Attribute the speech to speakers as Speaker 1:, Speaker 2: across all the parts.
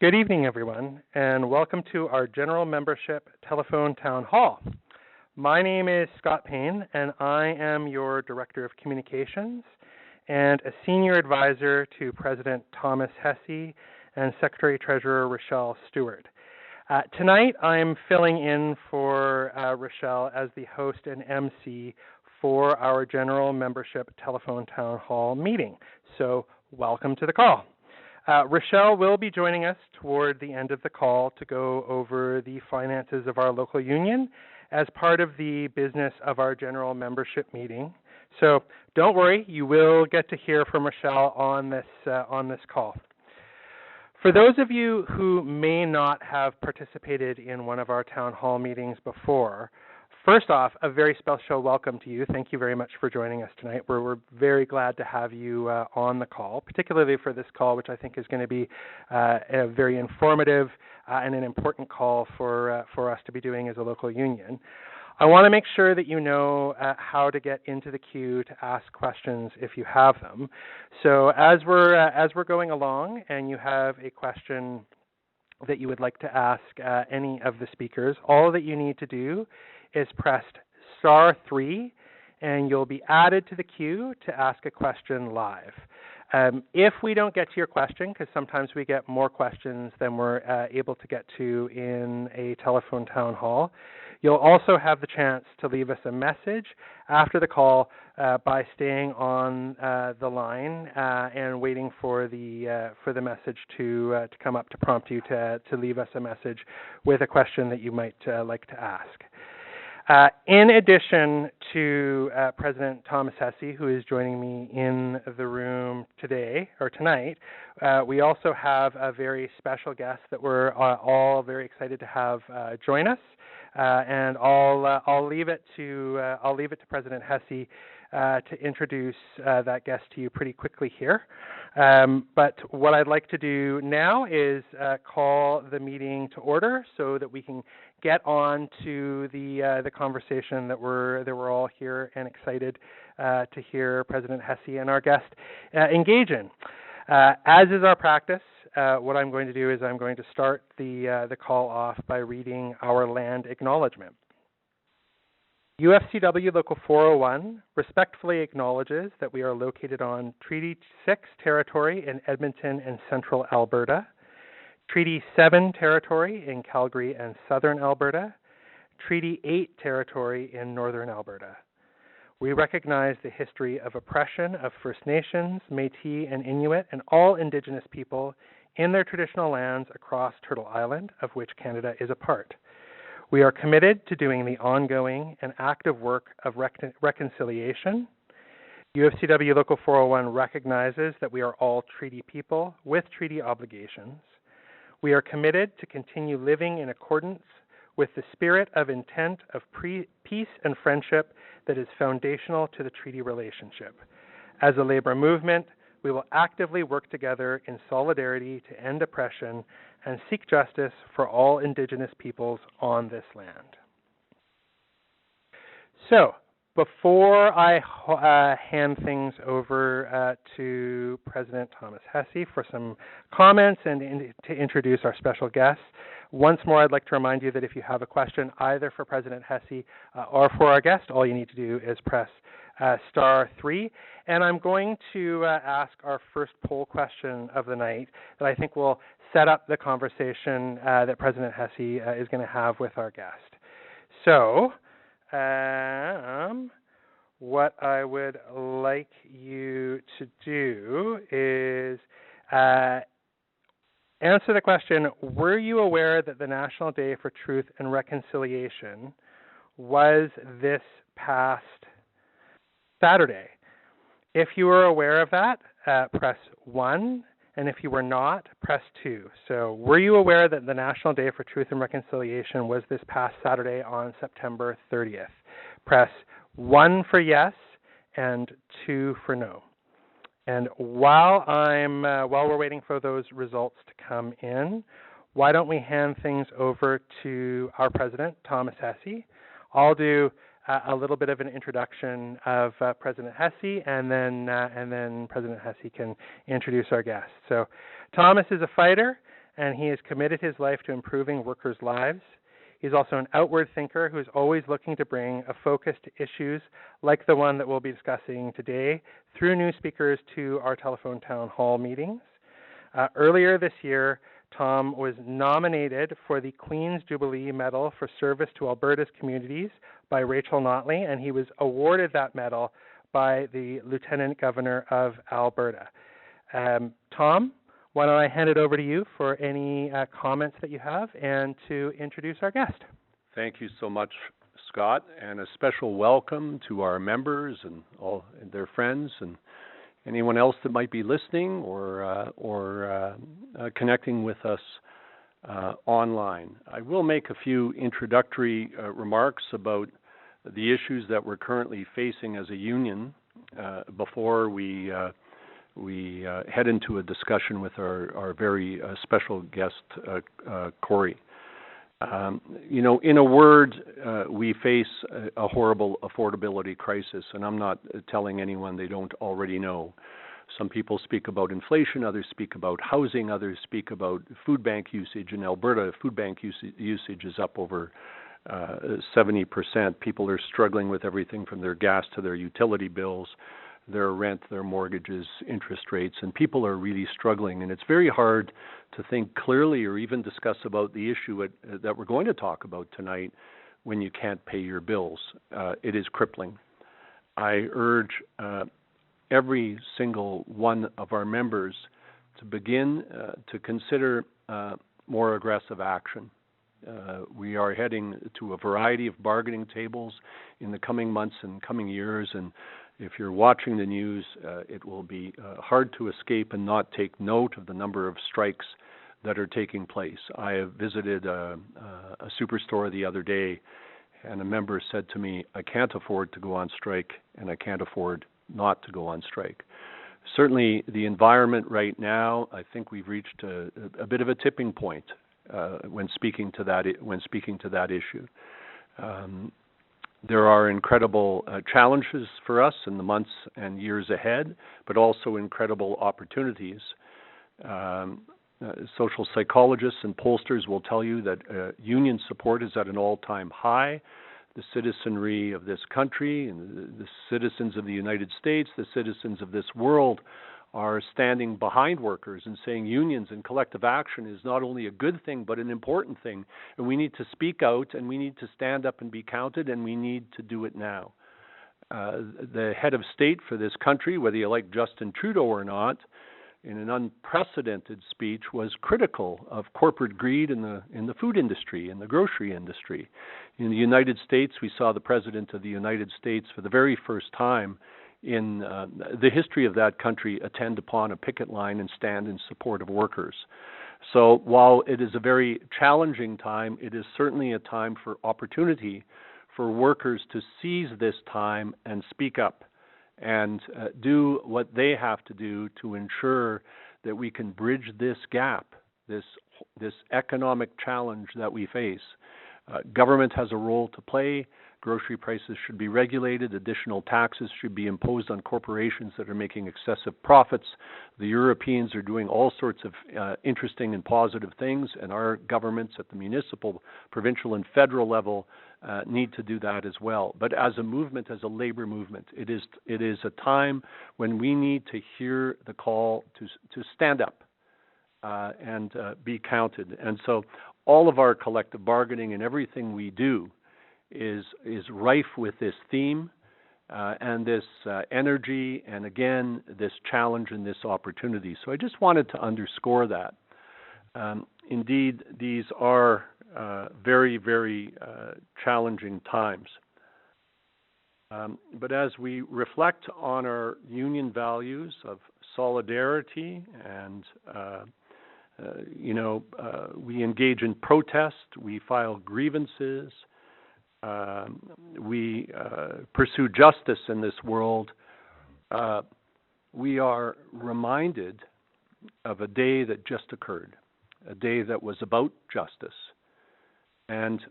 Speaker 1: Good evening, everyone, and welcome to our General Membership Telephone Town Hall. My name is Scott Payne, and I am your Director of Communications and a Senior Advisor to President Thomas Hesse and Secretary-Treasurer Rochelle Stewart. Tonight, I'm filling in for Rochelle as the host and MC for our General Membership Telephone Town Hall meeting. So, welcome to the call. Rochelle will be joining us toward the end of the call to go over the finances of our local union as part of the business of our general membership meeting. So don't worry, you will get to hear from Rochelle on this call. For those of you who may not have participated in one of our town hall meetings before, first off, a very special welcome to you. Thank you very much for joining us tonight. We're very glad to have you on the call, particularly for this call, which I think is going to be a very informative and an important call for us to be doing as a local union. I want to make sure that you know how to get into the queue to ask questions if you have them. So as we're going along and you have a question that you would like to ask any of the speakers, all that you need to do is press *3 and you'll be added to the queue to ask a question live. If we don't get to your question, because sometimes we get more questions than we're able to get to in a telephone town hall, you'll also have the chance to leave us a message after the call by staying on the line and waiting for the message to come up to prompt you to leave us a message with a question that you might like to ask. In addition to President Thomas Hesse, who is joining me in the room tonight, we also have a very special guest that we're all very excited to have join us, and I'll leave it to President Hesse to introduce that guest to you pretty quickly here. But what I'd like to do now is call the meeting to order so that we can get on to the conversation that we're all here and excited to hear President Hesse and our guest engage in. As is our practice, what I'm going to do is I'm going to start the call off by reading our land acknowledgement. UFCW Local 401 respectfully acknowledges that we are located on Treaty 6 territory in Edmonton and Central Alberta, Treaty 7 territory in Calgary and Southern Alberta, Treaty 8 territory in Northern Alberta. We recognize the history of oppression of First Nations, Métis, and Inuit, and all Indigenous people in their traditional lands across Turtle Island, of which Canada is a part. We are committed to doing the ongoing and active work of reconciliation. UFCW Local 401 recognizes that we are all treaty people with treaty obligations. We are committed to continue living in accordance with the spirit of intent of peace and friendship that is foundational to the treaty relationship. As a labor movement, we will actively work together in solidarity to end oppression and seek justice for all Indigenous peoples on this land. So, before I hand things over to President Thomas Hesse for some comments and to introduce our special guests, once more I'd like to remind you that if you have a question either for President Hesse or for our guest, all you need to do is press *3. And I'm going to ask our first poll question of the night that I think will set up the conversation that President Hesse is going to have with our guest. So, what I would like you to do is answer the question, were you aware that the National Day for Truth and Reconciliation was this past Saturday? If you were aware of that, press 1, and if you were not, press 2. So, were you aware that the National Day for Truth and Reconciliation was this past Saturday on September 30th? Press 1 for yes and 2 for no. And while we're waiting for those results to come in, why don't we hand things over to our president, Thomas Hesse? I'll do a little bit of an introduction of President Hesse, and then President Hesse can introduce our guest. So, Thomas is a fighter and he has committed his life to improving workers' lives. He's also an outward thinker who is always looking to bring a focus to issues like the one that we'll be discussing today through new speakers to our telephone town hall meetings. Earlier this year, Tom was nominated for the Queen's Jubilee Medal for Service to Alberta's Communities by Rachel Notley, and he was awarded that medal by the Lieutenant Governor of Alberta. Tom, why don't I hand it over to you for any comments that you have and to introduce our guest.
Speaker 2: Thank you so much, Scott, and a special welcome to our members and all their friends and anyone else that might be listening or connecting with us online. I will make a few introductory remarks about the issues that we're currently facing as a union before we head into a discussion with our very special guest, Kory. In a word, we face a horrible affordability crisis, and I'm not telling anyone they don't already know. Some people speak about inflation, others speak about housing, others speak about food bank usage. In Alberta, food bank usage is up over 70%. People are struggling with everything from their gas to their utility bills, their rent, their mortgages, interest rates, and people are really struggling. And it's very hard to think clearly or even discuss about the issue that we're going to talk about tonight when you can't pay your bills. It is crippling. I urge every single one of our members to begin to consider more aggressive action. We are heading to a variety of bargaining tables in the coming months and coming years, and if you're watching the news, it will be hard to escape and not take note of the number of strikes that are taking place. I have visited a superstore the other day, and a member said to me, I can't afford to go on strike, and I can't afford not to go on strike. Certainly, the environment right now, I think we've reached a bit of a tipping point when speaking to that issue. There are incredible challenges for us in the months and years ahead, but also incredible opportunities. Social psychologists and pollsters will tell you that union support is at an all-time high. The citizenry of this country and the citizens of the United States, the citizens of this world are standing behind workers and saying unions and collective action is not only a good thing, but an important thing. And we need to speak out, and we need to stand up and be counted, and we need to do it now. The head of state for this country, whether you like Justin Trudeau or not, in an unprecedented speech was critical of corporate greed in the food industry, in the grocery industry. In the United States, we saw the President of the United States for the very first time in the history of that country attend upon a picket line and stand in support of workers. So while it is a very challenging time, it is certainly a time for opportunity for workers to seize this time and speak up and do what they have to do to ensure that we can bridge this gap, this economic challenge that we face. Government has a role to play. Grocery prices should be regulated. Additional taxes should be imposed on corporations that are making excessive profits. The Europeans are doing all sorts of interesting and positive things, and our governments at the municipal, provincial, and federal level need to do that as well. But as a movement, as a labor movement, it is a time when we need to hear the call to stand up and be counted. And so all of our collective bargaining and everything we do is rife with this theme and this energy, and again, this challenge and this opportunity. So I just wanted to underscore that. Indeed, these are very, very challenging times. But as we reflect on our union values of solidarity and we engage in protest, we file grievances, we pursue justice in this world, we are reminded of a day that just occurred, a day that was about justice. And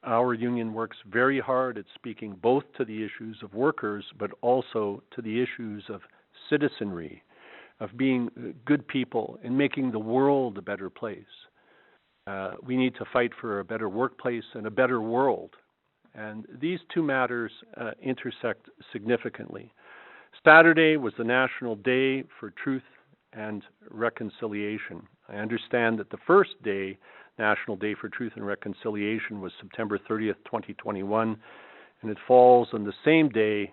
Speaker 2: our union works very hard at speaking both to the issues of workers, but also to the issues of citizenry. of being good people and making the world a better place. We need to fight for a better workplace and a better world. And these two matters intersect significantly. Saturday was the National Day for Truth and Reconciliation. I understand that the first day, National Day for Truth and Reconciliation, was September 30th, 2021, and it falls on the same day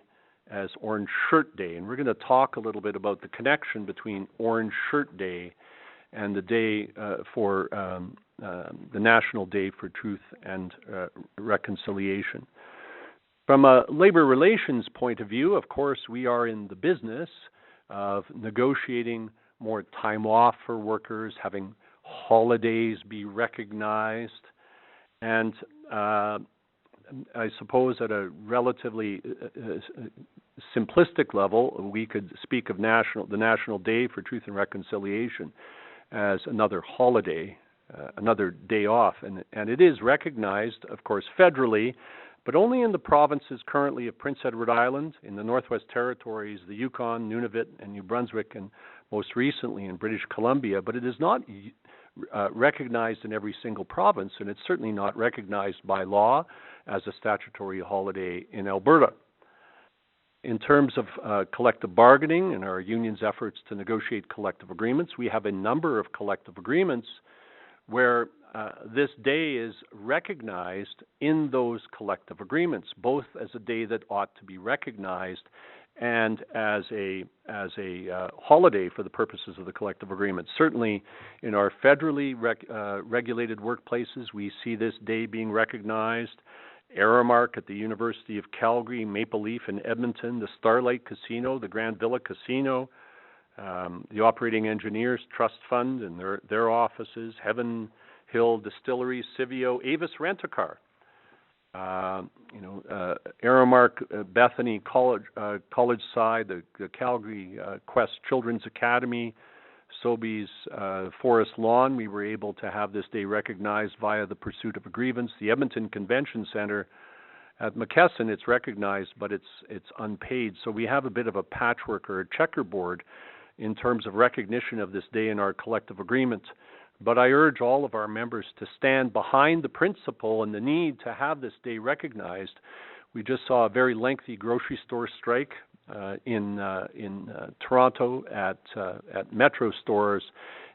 Speaker 2: as Orange Shirt Day. And we're going to talk a little bit about the connection between Orange Shirt Day and the day for the National Day for Truth and Reconciliation. From a labor relations point of view, of course, we are in the business of negotiating more time off for workers, having holidays be recognized, and I suppose at a relatively simplistic level, we could speak of the National Day for Truth and Reconciliation as another holiday, another day off, and it is recognized, of course, federally, but only in the provinces currently of Prince Edward Island, in the Northwest Territories, the Yukon, Nunavut, and New Brunswick, and most recently in British Columbia. But it is not recognized in every single province, and it's certainly not recognized by law as a statutory holiday in Alberta. In terms of collective bargaining and our union's efforts to negotiate collective agreements, we have a number of collective agreements where this day is recognized in those collective agreements, both as a day that ought to be recognized and as a holiday for the purposes of the collective agreement. Certainly in our federally regulated workplaces, we see this day being recognized. Aramark at the University of Calgary, Maple Leaf in Edmonton, the Starlight Casino, the Grand Villa Casino, the Operating Engineers Trust Fund and their offices, Heaven Hill Distillery, Civio, Avis Rent-A-Car, Aramark, Bethany College Side, the Calgary Quest Children's Academy, Sobeys Forest Lawn. We were able to have this day recognized via the pursuit of a grievance. The Edmonton Convention Center at McKesson, it's recognized, but it's unpaid. So we have a bit of a patchwork or a checkerboard in terms of recognition of this day in our collective agreement. But I urge all of our members to stand behind the principle and the need to have this day recognized. We just saw a very lengthy grocery store strike in Toronto at Metro stores,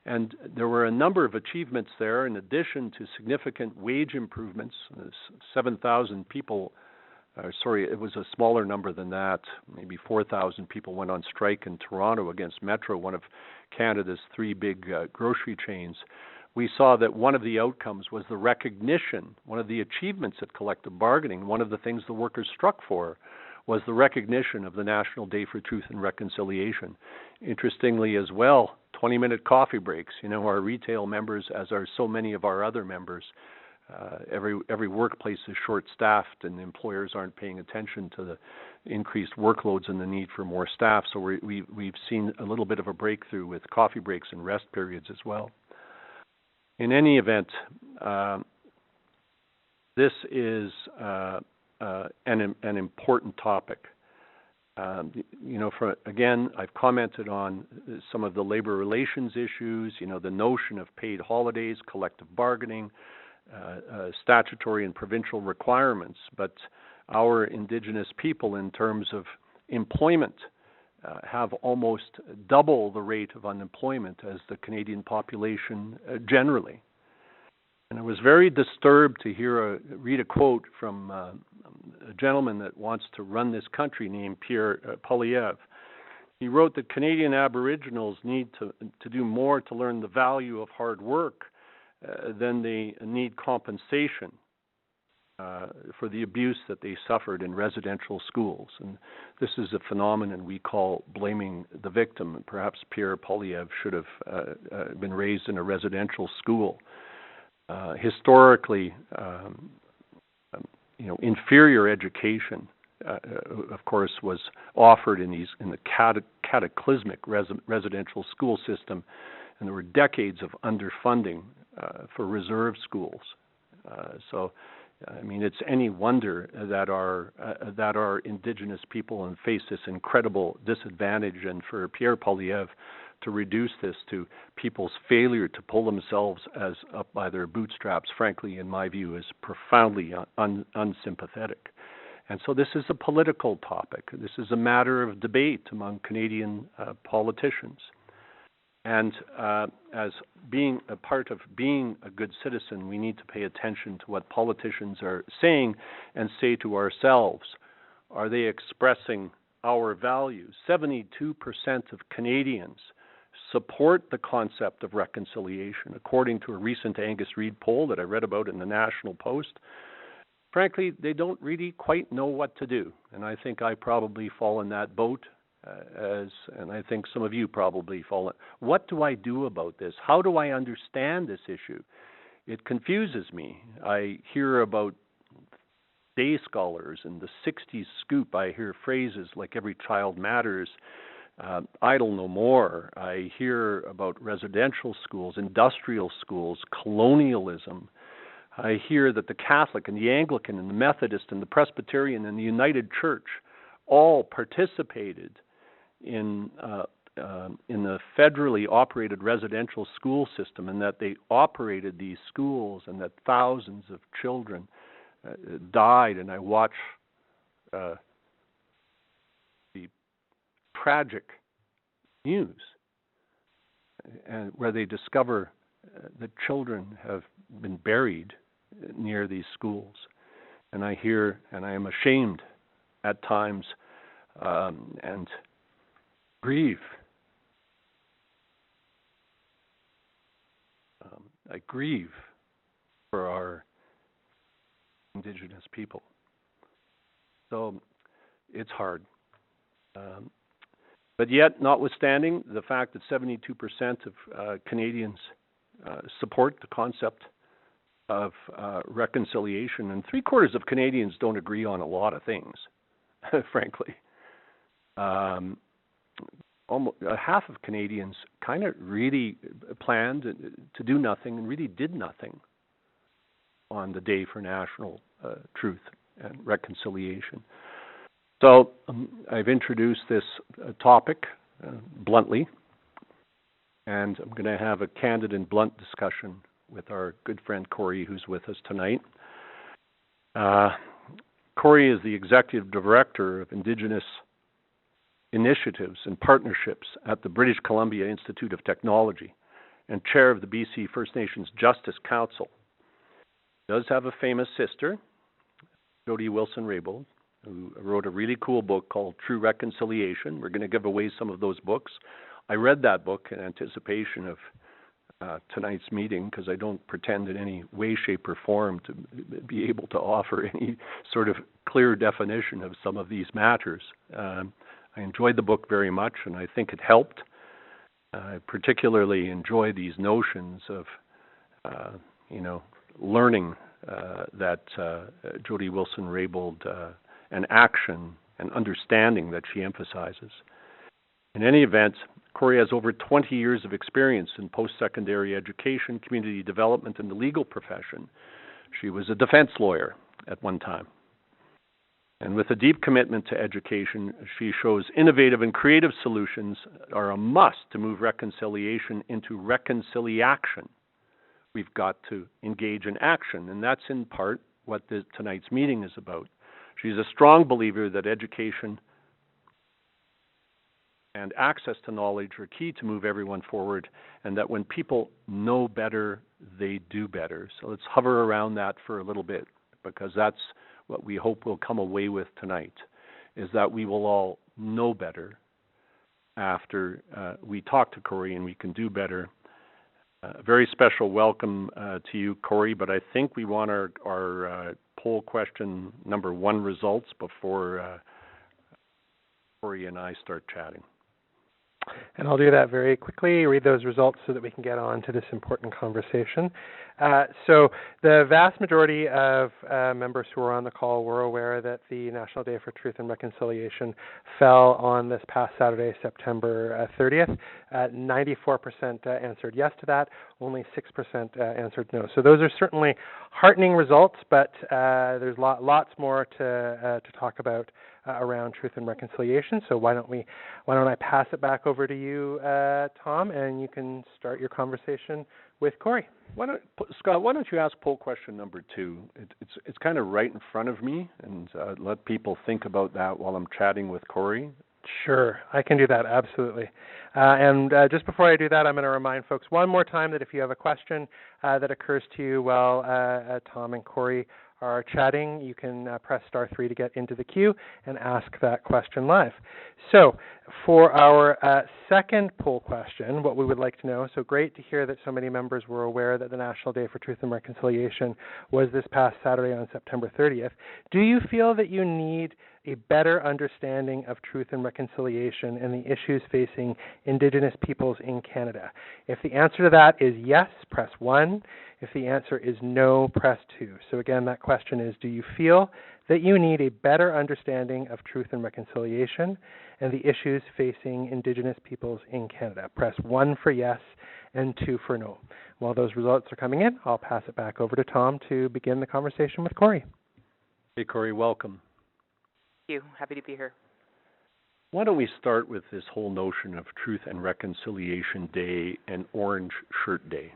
Speaker 2: and there were a number of achievements there in addition to significant wage improvements. 7,000 people, it was a smaller number than that, maybe 4,000 people went on strike in Toronto against Metro, one of Canada's three big grocery chains. We saw that one of the outcomes was the recognition, one of the achievements at collective bargaining, one of the things the workers struck for was the recognition of the National Day for Truth and Reconciliation. Interestingly as well, 20-minute coffee breaks. Our retail members, as are so many of our other members, every workplace is short-staffed and employers aren't paying attention to the increased workloads and the need for more staff. So we've seen a little bit of a breakthrough with coffee breaks and rest periods as well. In any event, this is an important topic. Again, I've commented on some of the labor relations issues, the notion of paid holidays, collective bargaining, statutory and provincial requirements, but our Indigenous people in terms of employment have almost double the rate of unemployment as the Canadian population generally. And I was very disturbed to read a quote from a gentleman that wants to run this country named Pierre Poilievre. He wrote that Canadian Aboriginals need to do more to learn the value of hard work than they need compensation for the abuse that they suffered in residential schools. And this is a phenomenon we call blaming the victim. Perhaps Pierre Poilievre should have been raised in a residential school. Historically, inferior education, of course, was offered in the cataclysmic residential school system, and there were decades of underfunding for reserve schools. It's any wonder that our Indigenous people face this incredible disadvantage. And for Pierre Poilievre to reduce this to people's failure to pull themselves up by their bootstraps, frankly, in my view, is profoundly unsympathetic. And so this is a political topic. This is a matter of debate among Canadian politicians. And as being a part of being a good citizen, we need to pay attention to what politicians are saying and say to ourselves, are they expressing our values? 72% of Canadians support the concept of reconciliation, according to a recent Angus Reid poll that I read about in the National Post. Frankly, they don't really quite know what to do, and I think I probably fall in that boat, and I think some of you probably fall in. What do I do about this? How do I understand this issue? It confuses me. I hear about day scholars and the 60s scoop. I hear phrases like every child matters, idle no more. I hear about residential schools, industrial schools, colonialism. I hear that the Catholic and the Anglican and the Methodist and the Presbyterian and the United Church all participated in the federally operated residential school system, and that they operated these schools, and that thousands of children died. And I watch the tragic news, and where they discover that children have been buried near these schools. And I hear, and I am ashamed at times, and grieve. I grieve for our Indigenous people. So it's hard. But yet, notwithstanding the fact that 72% of Canadians support the concept of reconciliation, and 3/4 of Canadians don't agree on a lot of things, frankly. Almost half of Canadians kind of really planned to do nothing and really did nothing on the Day for National Truth and Reconciliation. So I've introduced this topic bluntly, and I'm going to have a candid and blunt discussion with our good friend Kory, who's with us tonight. Kory is the Executive Director of Indigenous Initiatives and Partnerships at the British Columbia Institute of Technology and Chair of the BC First Nations Justice Council. He does have a famous sister, Kory Wilson, who wrote a really cool book called True Reconciliation. We're going to give away some of those books. I read that book in anticipation of tonight's meeting, because I don't pretend in any way, shape, or form to be able to offer any sort of clear definition of some of these matters. I enjoyed the book very much, and I think it helped. I particularly enjoy these notions of, learning that Jody Wilson-Raybould and action and understanding that she emphasizes. In any event, Kory has over 20 years of experience in post-secondary education, community development, and the legal profession. She was a defense lawyer at one time. And with a deep commitment to education, she shows innovative and creative solutions are a must to move reconciliation into reconciliation. We've got to engage in action, and that's in part what tonight's meeting is about. She's a strong believer that education and access to knowledge are key to move everyone forward, and that when people know better, they do better. So let's hover around that for a little bit, because that's what we hope we'll come away with tonight, is that we will all know better after we talk to Kory, and we can do better. A very special welcome to you, Kory, but I think we want our poll question number 1 results before Kory and I start chatting.
Speaker 1: And I'll do that very quickly, read those results so that we can get on to this important conversation. So the vast majority of members who were on the call were aware that the National Day for Truth and Reconciliation fell on this past Saturday, September 30th. 94% answered yes to that. Only 6% answered no. So those are certainly heartening results, but there's lots more to talk about around truth and reconciliation. So why don't I pass it back over to you, Tom, and you can start your conversation with Kory.
Speaker 2: Scott, why don't you ask poll question number 2? It's kind of right in front of me, and let people think about that while I'm chatting with Kory.
Speaker 1: Sure, I can do that, absolutely. And just before I do that, I'm going to remind folks one more time that if you have a question that occurs to you while Tom and Kory are chatting, you can press star 3 to get into the queue and ask that question live. So for our second poll question, what we would like to know, so great to hear that so many members were aware that the National Day for Truth and Reconciliation was this past Saturday on September 30th. Do you feel that you need a better understanding of truth and reconciliation and the issues facing Indigenous peoples in Canada? If the answer to that is yes, press 1. If the answer is no, press 2. So again, that question is, do you feel that you need a better understanding of truth and reconciliation and the issues facing Indigenous peoples in Canada? Press 1 for yes and 2 for no. While those results are coming in, I'll pass it back over to Tom to begin the conversation with Kory.
Speaker 2: Hey, Kory, welcome.
Speaker 3: Thank you. Happy to be here.
Speaker 2: Why don't we start with this whole notion of Truth and Reconciliation Day and Orange Shirt Day?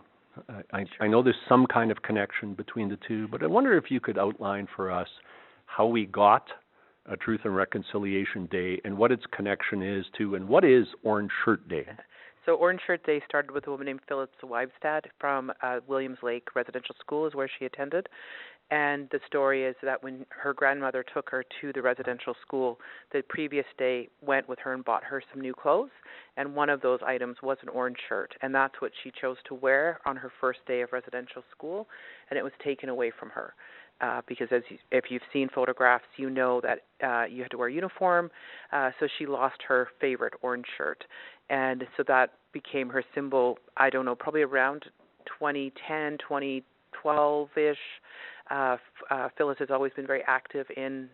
Speaker 2: I know there's some kind of connection between the two, but I wonder if you could outline for us how we got a Truth and Reconciliation Day and what its connection is to, and what is Orange Shirt Day?
Speaker 3: So Orange Shirt Day started with a woman named Phyllis Weibstad from Williams Lake Residential School is where she attended. And the story is that when her grandmother took her to the residential school, the previous day went with her and bought her some new clothes, and one of those items was an orange shirt, and that's what she chose to wear on her first day of residential school, and it was taken away from her. Because if you've seen photographs, you know that you had to wear a uniform, so she lost her favorite orange shirt. And so that became her symbol, I don't know, probably around 2010, 2012-ish. Phyllis has always been very active in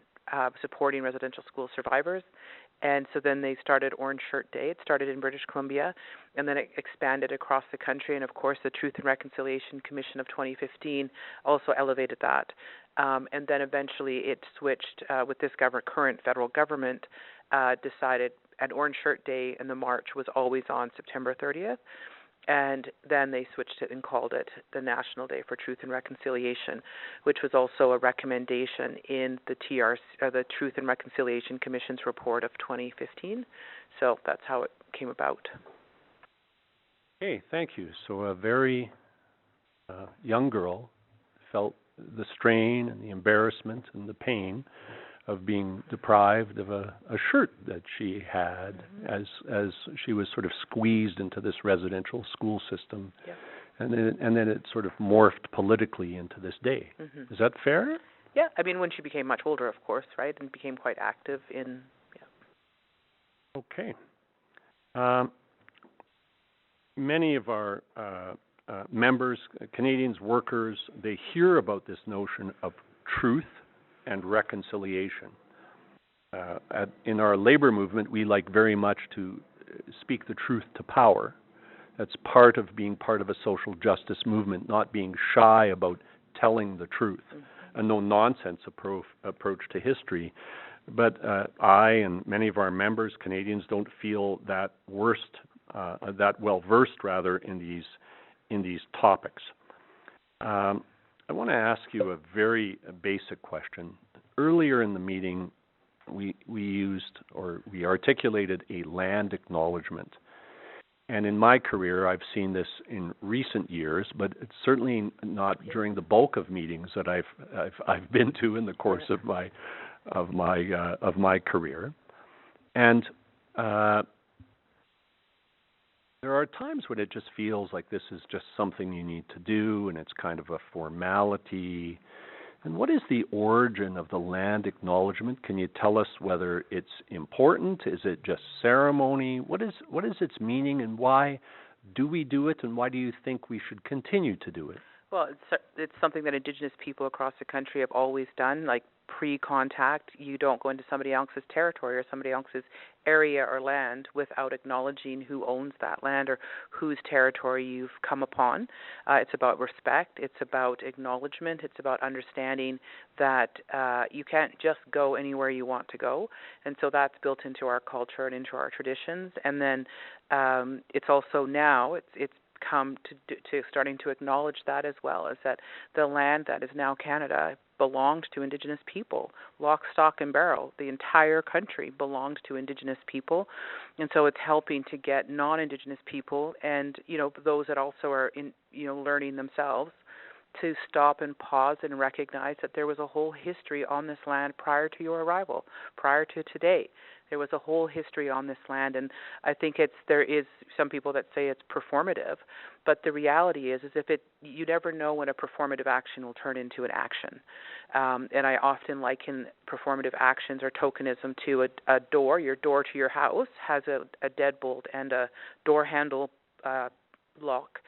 Speaker 3: supporting residential school survivors. And so then they started Orange Shirt Day. It started in British Columbia, and then it expanded across the country. And, of course, the Truth and Reconciliation Commission of 2015 also elevated that. And then eventually it switched with this current federal government, decided an Orange Shirt Day in the March was always on September 30th. And then they switched it and called it the National Day for Truth and Reconciliation, which was also a recommendation in the the Truth and Reconciliation Commission's report of 2015. So that's how it came about.
Speaker 2: Okay, thank you. So a very young girl felt the strain and the embarrassment and the pain of being deprived of a shirt that she had as she was sort of squeezed into this residential school system.
Speaker 3: Yeah.
Speaker 2: And then it sort of morphed politically into this day. Is that fair?
Speaker 3: Yeah, I mean, when she became much older, of course, right, and became quite active in,
Speaker 2: Okay. Many of our members, Canadians, workers, they hear about this notion of truth and reconciliation. In our labor movement, we like very much to speak the truth to power. That's part of being part of a social justice movement, not being shy about telling the truth, a no-nonsense approach to history. But I and many of our members, Canadians, don't feel that well-versed rather in these topics. I want to ask you a very basic question. Earlier in the meeting, we articulated a land acknowledgement. And in my career, I've seen this in recent years, but it's certainly not during the bulk of meetings that I've been to in the course of my career. And there are times when it just feels like this is just something you need to do, and it's kind of a formality. And what is the origin of the land acknowledgement? Can you tell us whether it's important? Is it just ceremony? What is its meaning, and why do we do it, and why do you think we should continue to do it?
Speaker 3: Well, it's something that Indigenous people across the country have always done. Like pre-contact, you don't go into somebody else's territory or somebody else's area or land without acknowledging who owns that land or whose territory you've come upon. It's about respect. It's about acknowledgement. It's about understanding that you can't just go anywhere you want to go. And so that's built into our culture and into our traditions. And then it's also now, it's come to starting to acknowledge that as well, is that the land that is now Canada belonged to Indigenous people. Lock, stock, and barrel. The entire country belonged to Indigenous people. And so it's helping to get non-Indigenous people and, those that also are learning themselves to stop and pause and recognize that there was a whole history on this land prior to your arrival, prior to today. There was a whole history on this land, and I think there is some people that say it's performative, but the reality is you never know when a performative action will turn into an action. And I often liken performative actions or tokenism to a door. Your door to your house has a deadbolt and a door handle lock.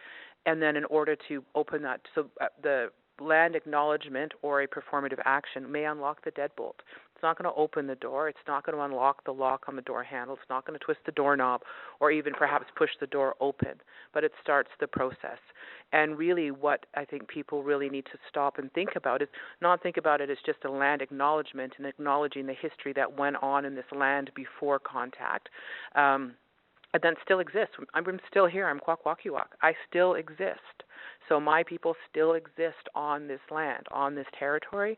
Speaker 3: And then in order to open that, so the land acknowledgement or a performative action may unlock the deadbolt. It's not going to open the door. It's not going to unlock the lock on the door handle. It's not going to twist the doorknob or even perhaps push the door open, but it starts the process. And really what I think people really need to stop and think about is not think about it as just a land acknowledgement and acknowledging the history that went on in this land before contact. And then still exists. I'm still here. I'm Kwakwaka'wakw. I still exist. So my people still exist on this land, on this territory.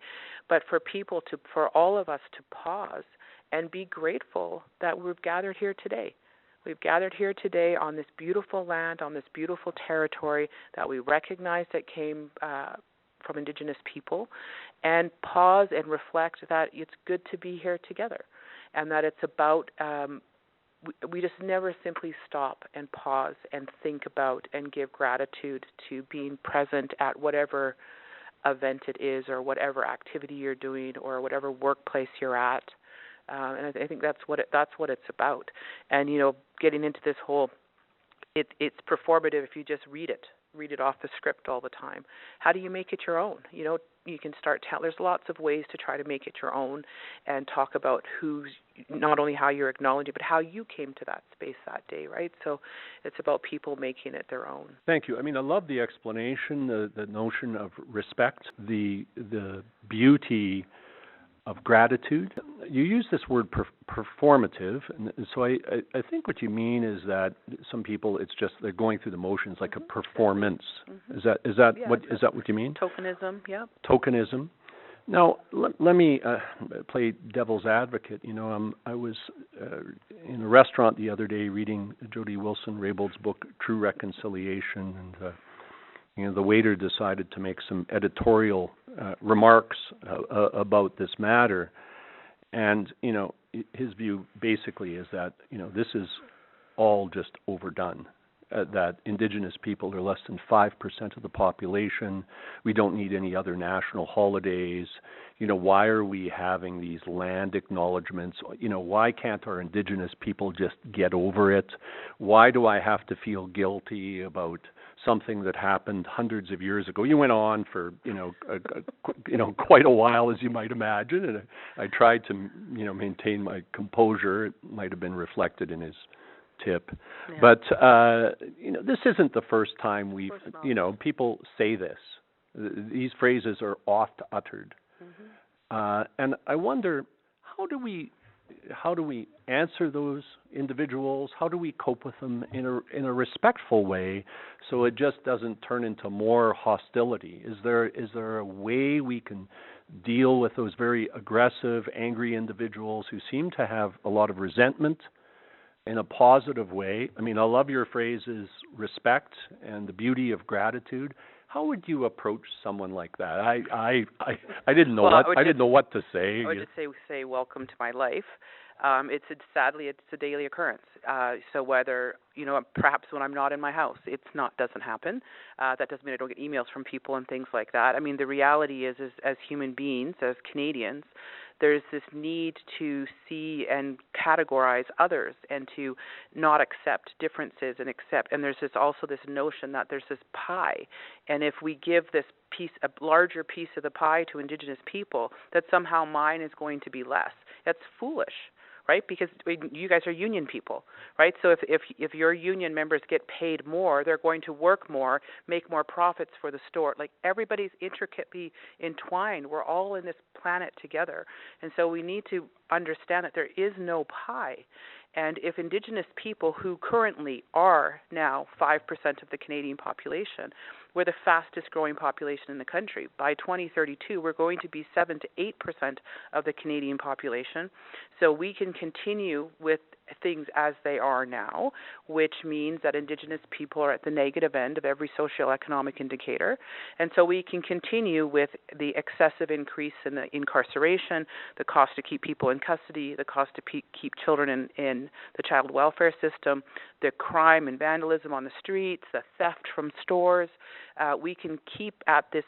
Speaker 3: But for all of us to pause and be grateful that we've gathered here today. We've gathered here today on this beautiful land, on this beautiful territory that we recognize that came from Indigenous people, and pause and reflect that it's good to be here together, and that it's about we just never simply stop and pause and think about and give gratitude to being present at whatever event it is or whatever activity you're doing or whatever workplace you're at. And I think that's what it's about. And, getting into this whole, it's performative if you just read it off the script all the time. How do you make it your own? You can start there's lots of ways to try to make it your own and talk about not only how you're acknowledging, but how you came to that space that day, right? So it's about people making it their own.
Speaker 2: Thank you. I mean, I love the explanation, the notion of respect, the beauty of gratitude. You use this word performative, and so I think what you mean is that some people, it's just they're going through the motions like a performance. Mm-hmm. Is that what you mean?
Speaker 3: Tokenism, yeah.
Speaker 2: Tokenism. Now, let me play devil's advocate. I was in a restaurant the other day reading Kory Wilson-Raybould's book, True Reconciliation, and the waiter decided to make some editorial remarks about this matter. And, his view basically is that, this is all just overdone. That Indigenous people are less than 5% of the population. We don't need any other national holidays. Why are we having these land acknowledgements? Why can't our Indigenous people just get over it? Why do I have to feel guilty about something that happened hundreds of years ago? You went on for, quite a while, as you might imagine, and I tried to, maintain my composure. It might have been reflected in his tip. Yeah. But, this isn't the first time people say this. These phrases are oft uttered. Mm-hmm. And I wonder, how do we answer those individuals? How do we cope with them in a respectful way so it just doesn't turn into more hostility? Is there a way we can deal with those very aggressive, angry individuals who seem to have a lot of resentment in a positive way? I mean, I love your phrases, respect and the beauty of gratitude. How would you approach someone like that? I didn't know what to say.
Speaker 3: I would just say welcome to my life. Sadly it's a daily occurrence. So whether perhaps when I'm not in my house, doesn't happen. That doesn't mean I don't get emails from people and things like that. I mean, the reality is as human beings, as Canadians, there's this need to see and categorize others and to not accept differences and there's also this notion that there's this pie, and if we give this piece, a larger piece of the pie to Indigenous people, that somehow mine is going to be less. That's foolish, right? Because you guys are union people, right? So if your union members get paid more, they're going to work more, make more profits for the store. Like, everybody's intricately entwined. We're all in this planet together. And so we need to understand that there is no pie. And if Indigenous people, who currently are now 5% of the Canadian population, we're the fastest growing population in the country. By 2032, we're going to be 7 to 8% of the Canadian population. So we can continue with things as they are now, which means that Indigenous people are at the negative end of every socioeconomic indicator. And so we can continue with the excessive increase in the incarceration, the cost to keep people in custody, the cost to keep children in the child welfare system, the crime and vandalism on the streets, the theft from stores. We can keep at this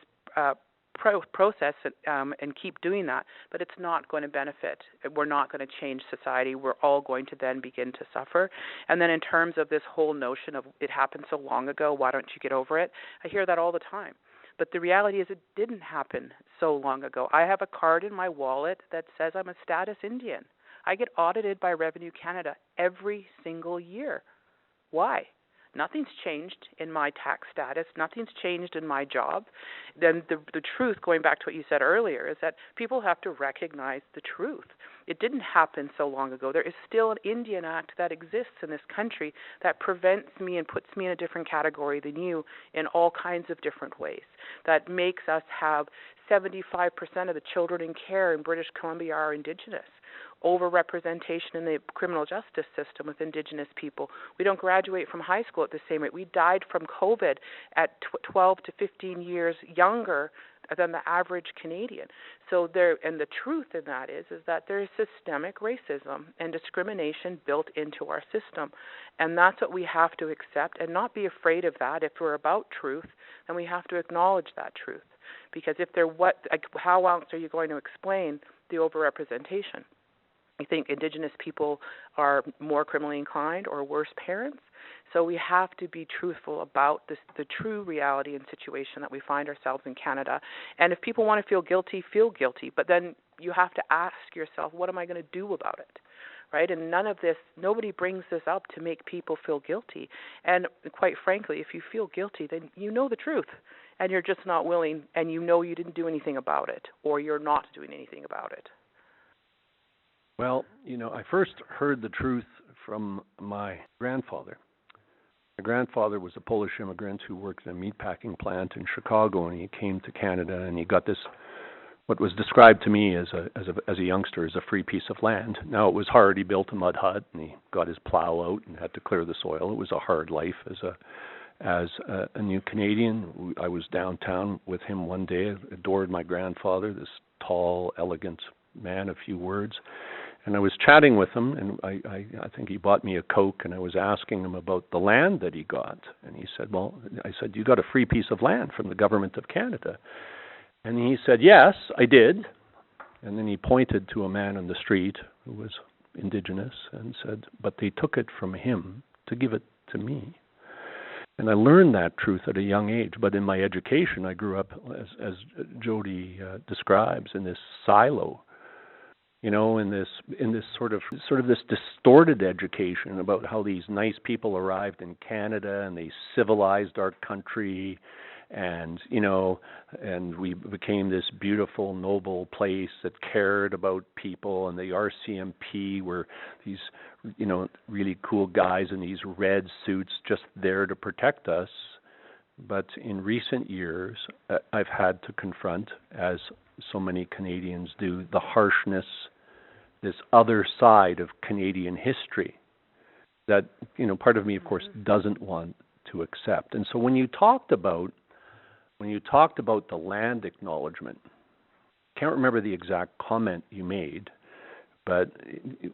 Speaker 3: process and keep doing that, but it's not going to benefit. We're not going to change society. We're all going to then begin to suffer. And then in terms of this whole notion of it happened so long ago, why don't you get over it? I hear that all the time. But the reality is it didn't happen so long ago. I have a card in my wallet that says I'm a status Indian. I get audited by Revenue Canada every single year. Why? Nothing's changed in my tax status. Nothing's changed in my job. Then the truth, going back to what you said earlier, is that people have to recognize the truth. It didn't happen so long ago. There is still an Indian Act that exists in this country that prevents me and puts me in a different category than you in all kinds of different ways, that makes us have 75% of the children in care in British Columbia are Indigenous. Overrepresentation in the criminal justice system with Indigenous people. We don't graduate from high school at the same rate. We died from COVID at 12 to 15 years younger than the average Canadian. So and the truth in that is that there is systemic racism and discrimination built into our system. And that's what we have to accept and not be afraid of that. If we're about truth, then we have to acknowledge that truth. Because how else are you going to explain the overrepresentation? I think Indigenous people are more criminally inclined or worse parents. So we have to be truthful about the true reality and situation that we find ourselves in Canada. And if people want to feel guilty, feel guilty. But then you have to ask yourself, what am I going to do about it? Right? And nobody brings this up to make people feel guilty. And quite frankly, if you feel guilty, then you know the truth. And you're just not willing, and you know you didn't do anything about it, or you're not doing anything about it.
Speaker 2: Well, I first heard the truth from my grandfather. My grandfather was a Polish immigrant who worked in a meatpacking plant in Chicago, and he came to Canada, and he got this, what was described to me as a youngster, as a free piece of land. Now, it was hard. He built a mud hut, and he got his plow out and had to clear the soil. It was a hard life as a new Canadian. I was downtown with him one day. I adored my grandfather, this tall, elegant man, a few words. And I was chatting with him, and I think he bought me a Coke, and I was asking him about the land that he got. And he said, I said, you got a free piece of land from the government of Canada. And he said, yes, I did. And then he pointed to a man on the street who was Indigenous and said, but they took it from him to give it to me. And I learned that truth at a young age. But in my education, I grew up, as Jody describes, in this silo. In this sort of this distorted education about how these nice people arrived in Canada and they civilized our country, and and we became this beautiful, noble place that cared about people, and the RCMP were these really cool guys in these red suits just there to protect us. But in recent years, I've had to confront, as so many Canadians do, the harshness, this other side of Canadian history that, part of me, of course, doesn't want to accept. And so when you talked about the land acknowledgement, I can't remember the exact comment you made, but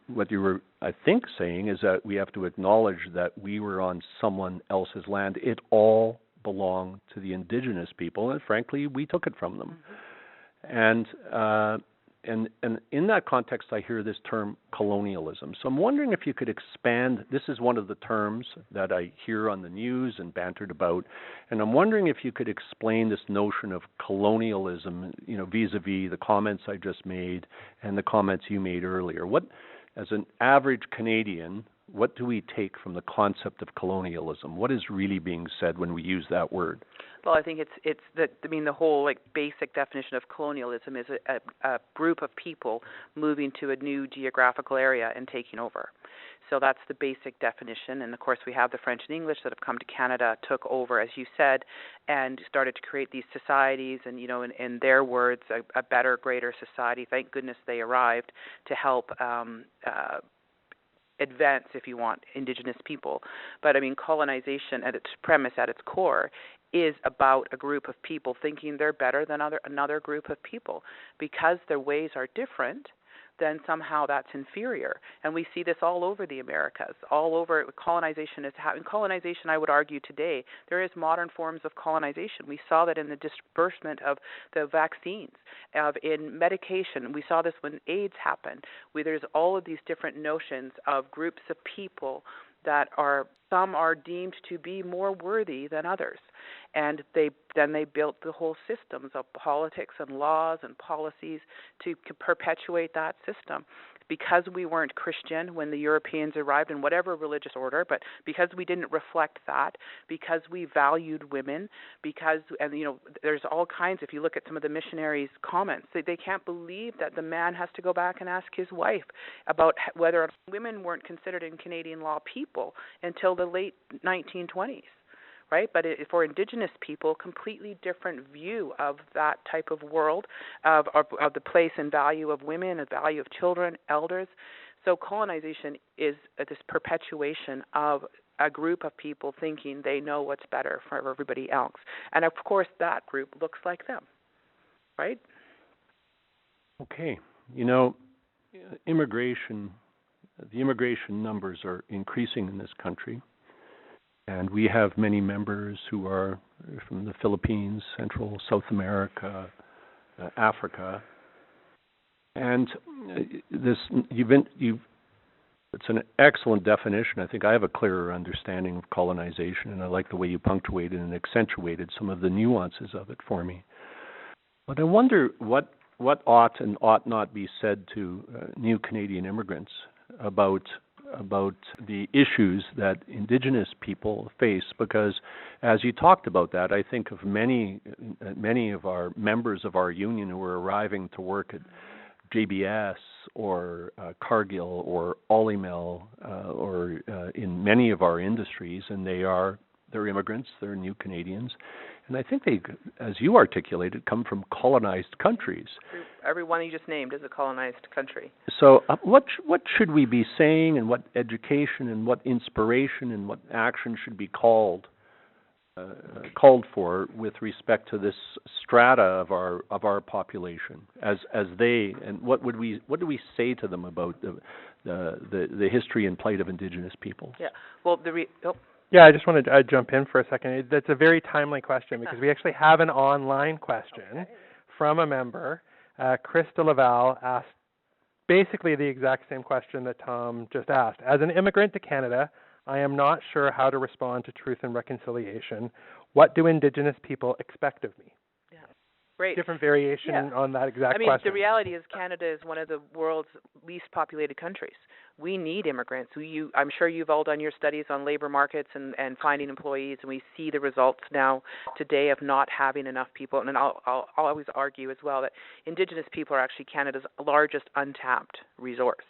Speaker 2: what you were, I think, saying is that we have to acknowledge that we were on someone else's land. It all belonged to the Indigenous people, and frankly, we took it from them. And and in that context, I hear this term colonialism. So I'm wondering if you could expand. This is one of the terms that I hear on the news and bantered about, and I'm wondering if you could explain this notion of colonialism, vis-a-vis the comments I just made and the comments you made earlier. What, as an average Canadian, what do we take from the concept of colonialism? What is really being said when we use that word?
Speaker 3: Well, I think the whole basic definition of colonialism is a group of people moving to a new geographical area and taking over. So that's the basic definition. And of course, we have the French and English that have come to Canada, took over, as you said, and started to create these societies. And in their words, a better, greater society. Thank goodness they arrived to help advance, if you want, Indigenous people. But colonization at its premise, at its core, is about a group of people thinking they're better than another group of people. Because their ways are different, then somehow that's inferior. And we see this all over the Americas. All over, colonization is happening. Colonization, I would argue today, there is modern forms of colonization. We saw that in the disbursement of the vaccines, in medication. We saw this when AIDS happened. There's all of these different notions of groups of people that some are deemed to be more worthy than others. And they built the whole systems of politics and laws and policies to perpetuate that system. Because we weren't Christian when the Europeans arrived, in whatever religious order, but because we didn't reflect that, because we valued women, there's all kinds, if you look at some of the missionaries' comments, they can't believe that the man has to go back and ask his wife about whether women weren't considered in Canadian law people until the late 1920s. Right? But for Indigenous people, completely different view of that type of world, of the place and value of women, the value of children, elders. So colonization is this perpetuation of a group of people thinking they know what's better for everybody else. And of course, that group looks like them. Right?
Speaker 2: Okay. Immigration, the immigration numbers are increasing in this country. And we have many members who are from the Philippines, Central, South America, Africa. And it's an excellent definition. I think I have a clearer understanding of colonization, and I like the way you punctuated and accentuated some of the nuances of it for me. But I wonder what ought and ought not be said to new Canadian immigrants about the issues that Indigenous people face, because as you talked about that, I think of many of our members of our union who are arriving to work at JBS or Cargill or Olymel or in many of our industries, and they're immigrants, they're new Canadians. And I think they, as you articulated, come from colonized countries.
Speaker 3: Every one you just named is a colonized country.
Speaker 2: So what should we be saying, and what education and what inspiration and what action should be called for with respect to this strata of our population as they, and what do we say to them about the history and plight of Indigenous peoples?
Speaker 3: Yeah. Well,
Speaker 1: Yeah, I just wanted to jump in for a second. That's a very timely question because we actually have an online question from a member. Chris de Laval asked basically the exact same question that Tom just asked. As an immigrant to Canada, I am not sure how to respond to truth and reconciliation. What do Indigenous people expect of me?
Speaker 3: Yeah. Great.
Speaker 1: Different variation on that exact question.
Speaker 3: The reality is Canada is one of the world's least populated countries. We need immigrants. I'm sure you've all done your studies on labor markets and finding employees, and we see the results now today of not having enough people. And I'll always argue as well that Indigenous people are actually Canada's largest untapped resource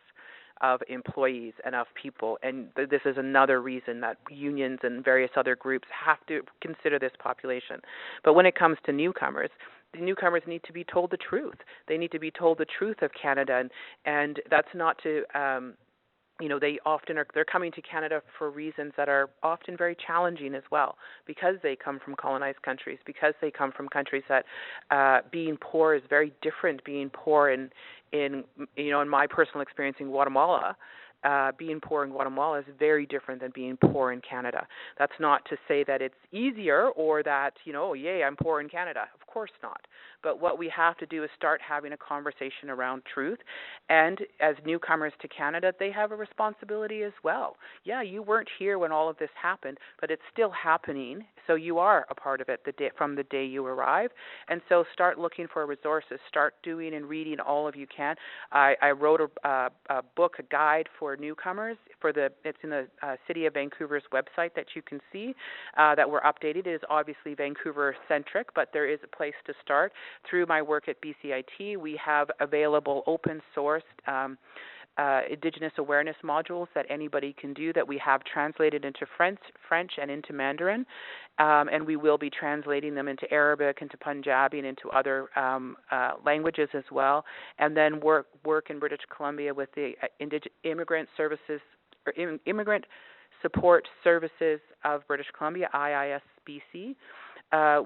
Speaker 3: of employees and of people. And this is another reason that unions and various other groups have to consider this population. But when it comes to newcomers, the newcomers need to be told the truth. They need to be told the truth of Canada, and that's not to they're coming to Canada for reasons that are often very challenging as well, because they come from colonized countries, because they come from countries that being poor is very different. Being poor in my personal experience in Guatemala, being poor in Guatemala is very different than being poor in Canada. That's not to say that it's easier or that, I'm poor in Canada. Of course not. But what we have to do is start having a conversation around truth. And as newcomers to Canada, they have a responsibility as well. Yeah, you weren't here when all of this happened, but it's still happening. So you are a part of it from the day you arrive. And so start looking for resources. Start doing and reading all of you can. I wrote a book, a guide for newcomers. It's in the City of Vancouver's website that you can see that we're updated. It is obviously Vancouver-centric, but there is a place to start. Through my work at BCIT, we have available open-sourced Indigenous awareness modules that anybody can do that we have translated into French and into Mandarin, and we will be translating them into Arabic, into Punjabi, and into other languages as well. And then work in British Columbia with the Immigrant Services or Immigrant Support Services of British Columbia, IISBC.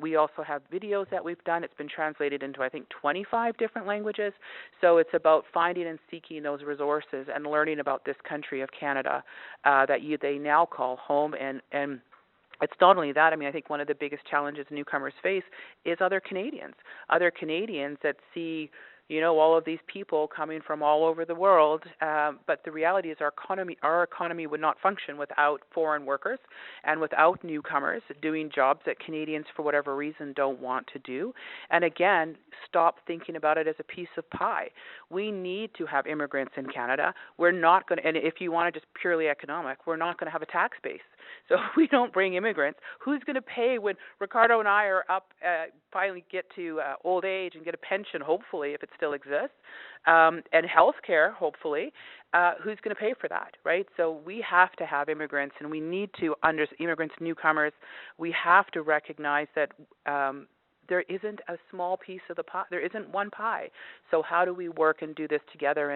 Speaker 3: We also have videos that we've done. It's been translated into, I think, 25 different languages. So it's about finding and seeking those resources and learning about this country of Canada that they now call home. And it's not only that. I mean, I think one of the biggest challenges newcomers face is other Canadians that see, all of these people coming from all over the world. But the reality is our economy would not function without foreign workers and without newcomers doing jobs that Canadians, for whatever reason, don't want to do. And again, stop thinking about it as a piece of pie. We need to have immigrants in Canada. We're not going to, and if you want to just purely economic, we're not going to have a tax base. So if we don't bring immigrants, who's going to pay when Ricardo and I are up, finally get to old age and get a pension, hopefully, if it still exists, and health care, hopefully, who's going to pay for that, right? So we have to have immigrants, and we need to, immigrants, newcomers, we have to recognize that there isn't a small piece of the pie. There isn't one pie. So how do we work and do this together?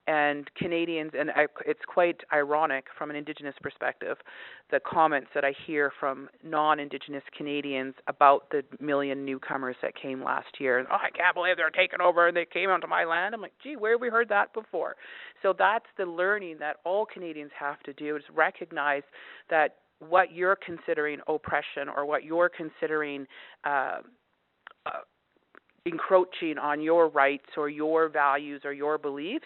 Speaker 3: And Canadians, and it's quite ironic from an Indigenous perspective, the comments that I hear from non-Indigenous Canadians about the million newcomers that came last year. And, I can't believe they're taking over and they came onto my land. I'm like, gee, where have we heard that before? So that's the learning that all Canadians have to do, is recognize that what you're considering oppression or what you're considering encroaching on your rights or your values or your beliefs,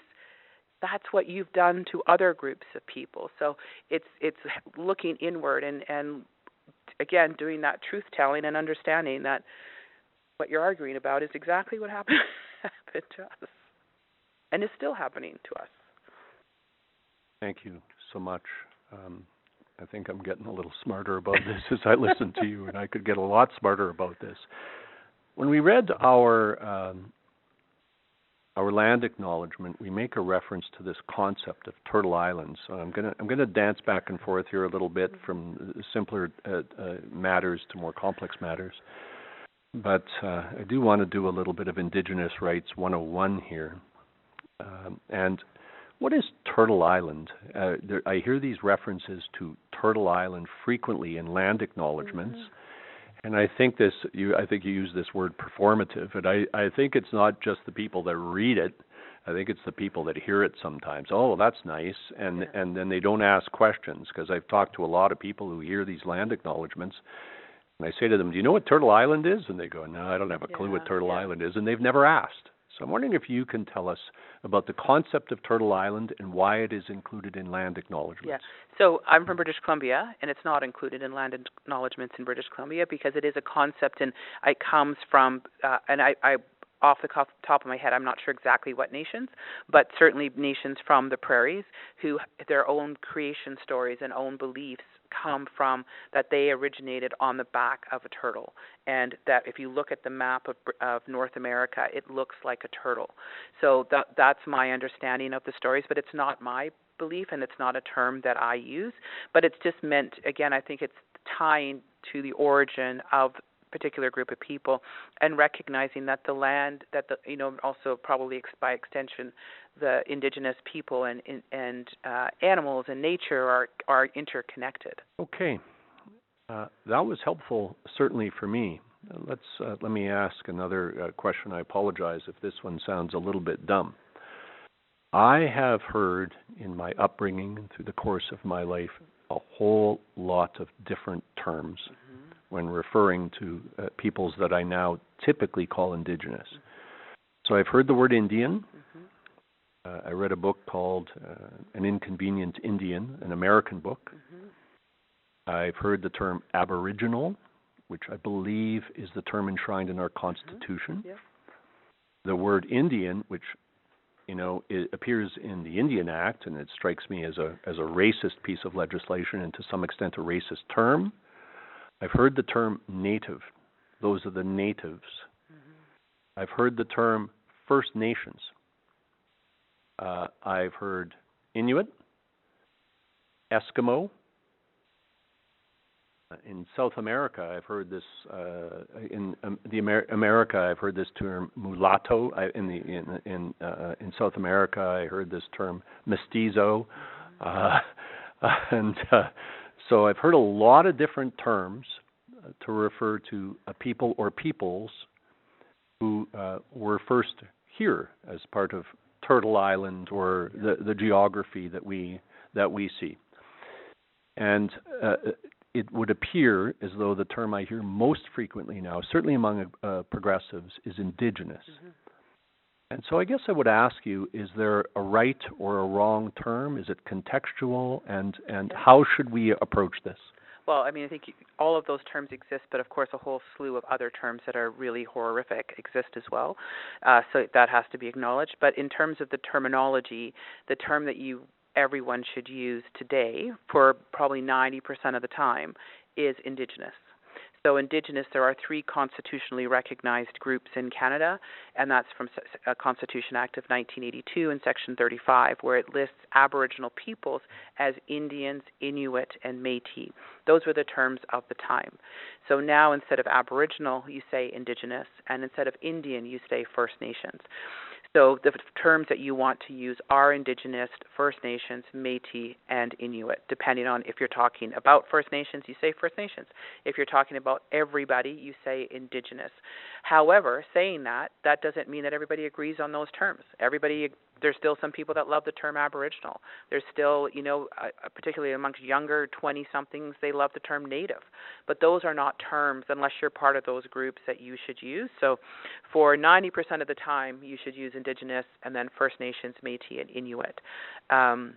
Speaker 3: that's what you've done to other groups of people. So it's looking inward and again, doing that truth-telling and understanding that what you're arguing about is exactly what happened to us and is still happening to us.
Speaker 2: Thank you so much. I think I'm getting a little smarter about this as I listen to you, and I could get a lot smarter about this. When we read our land acknowledgement, we make a reference to this concept of Turtle Island. So I'm going to dance back and forth here a little bit from simpler matters to more complex matters. But I do want to do a little bit of Indigenous Rights 101 here. And what is Turtle Island? I hear these references to Turtle Island frequently in land acknowledgements. Mm-hmm. And I think you use this word performative, and I think it's not just the people that read it. I think it's the people that hear it sometimes. Oh, that's nice, and then they don't ask questions, because I've talked to a lot of people who hear these land acknowledgements, and I say to them, "Do you know what Turtle Island is?" And they go, "No, I don't have a clue what Turtle Island is," and they've never asked. So I'm wondering if you can tell us about the concept of Turtle Island and why it is included in land acknowledgements.
Speaker 3: Yeah. So I'm from British Columbia, and it's not included in land acknowledgements in British Columbia because it is a concept, and it comes from, and I off the top of my head, I'm not sure exactly what nations, but certainly nations from the prairies who their own creation stories and own beliefs come from that they originated on the back of a turtle, and that if you look at the map of North America, it looks like a turtle. So that's my understanding of the stories, but it's not my belief, and it's not a term that I use, but it's just meant, again, I think it's tying to the origin of particular group of people and recognizing that the land, that also probably by extension the Indigenous people and animals and nature are interconnected.
Speaker 2: Okay, that was helpful certainly for me. Let me ask another question. I apologize if this one sounds a little bit dumb. I have heard in my upbringing and through the course of my life a whole lot of different terms. Mm-hmm. when referring to peoples that I now typically call Indigenous. So I've heard the word Indian. I read a book called An Inconvenient Indian, an American book. I've heard the term Aboriginal, which I believe is the term enshrined in our Constitution. The word Indian, which it appears in the Indian Act, and it strikes me as a racist piece of legislation and to some extent a racist term. I've heard the term Native. Those are the natives. I've heard the term First Nations. I've heard Inuit, Eskimo. In South America, I've heard this. In America, I've heard this term mulatto. In South America, I heard this term mestizo, and so I've heard a lot of different terms to refer to a people or peoples who were first here as part of Turtle Island or the geography that we see, and it would appear as though the term I hear most frequently now, certainly among progressives, is Indigenous. And so I guess I would ask you, is there a right or a wrong term? Is it contextual? And how should we approach this?
Speaker 3: Well, I mean, I think all of those terms exist, but of course a whole slew of other terms that are really horrific exist as well. So that has to be acknowledged. But in terms of the terminology, the term that everyone should use today for probably 90% of the time is Indigenous. So Indigenous, there are 3 constitutionally recognized groups in Canada, and that's from a Constitution Act of 1982 in Section 35, where it lists Aboriginal peoples as Indians, Inuit, and Métis. Those were the terms of the time. So now instead of Aboriginal, you say Indigenous, and instead of Indian, you say First Nations. So the terms that you want to use are Indigenous, First Nations, Métis, and Inuit. Depending on if you're talking about First Nations, you say First Nations. If you're talking about everybody, you say Indigenous. However, saying that doesn't mean that everybody agrees on those terms. There's still some people that love the term Aboriginal. There's still, particularly amongst younger 20-somethings, they love the term Native. But those are not terms, unless you're part of those groups, that you should use. So for 90% of the time, you should use Indigenous and then First Nations, Métis, and Inuit. And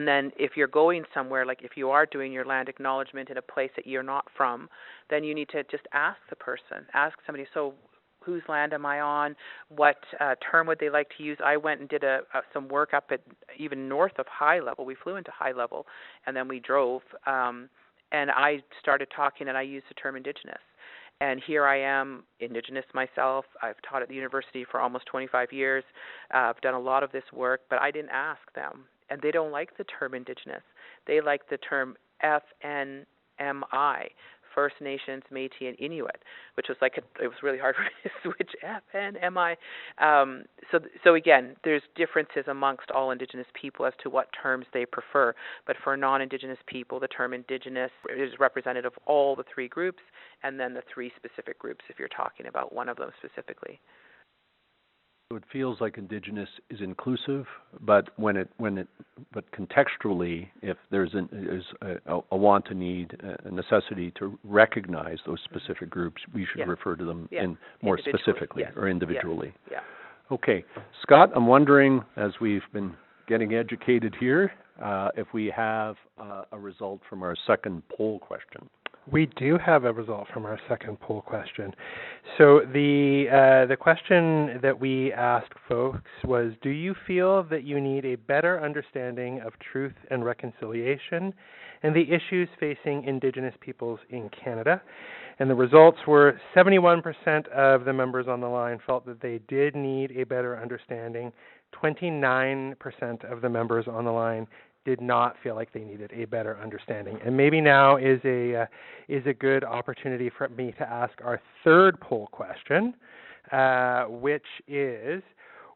Speaker 3: then if you're going somewhere, like if you are doing your land acknowledgement in a place that you're not from, then you need to just ask the person, ask somebody, so whose land am I on? What term would they like to use? I went and did some work up at even north of high level. We flew into high level, and then we drove, and I started talking, and I used the term Indigenous. And here I am, Indigenous myself. I've taught at the university for almost 25 years. I've done a lot of this work, but I didn't ask them. And they don't like the term Indigenous. They like the term FNMI, First Nations, Métis, and Inuit, which was it was really hard for me to switch FNMI. So again, there's differences amongst all Indigenous people as to what terms they prefer. But for non-Indigenous people, the term Indigenous is representative of all the 3 groups, and then the 3 specific groups if you're talking about one of them specifically.
Speaker 2: So it feels like Indigenous is inclusive, but but contextually, if there's a want, a need, a necessity to recognize those specific groups, we should refer to them in more specifically or individually.
Speaker 3: Yeah.
Speaker 2: Okay, Scott, I'm wondering, as we've been getting educated here, if we have a result from our second poll question.
Speaker 1: We do have a result from our second poll question. So the question that we asked folks was, do you feel that you need a better understanding of truth and reconciliation and the issues facing Indigenous peoples in Canada? And the results were 71% of the members on the line felt that they did need a better understanding. 29% of the members on the line did not feel like they needed a better understanding. And maybe now is a good opportunity for me to ask our third poll question, which is,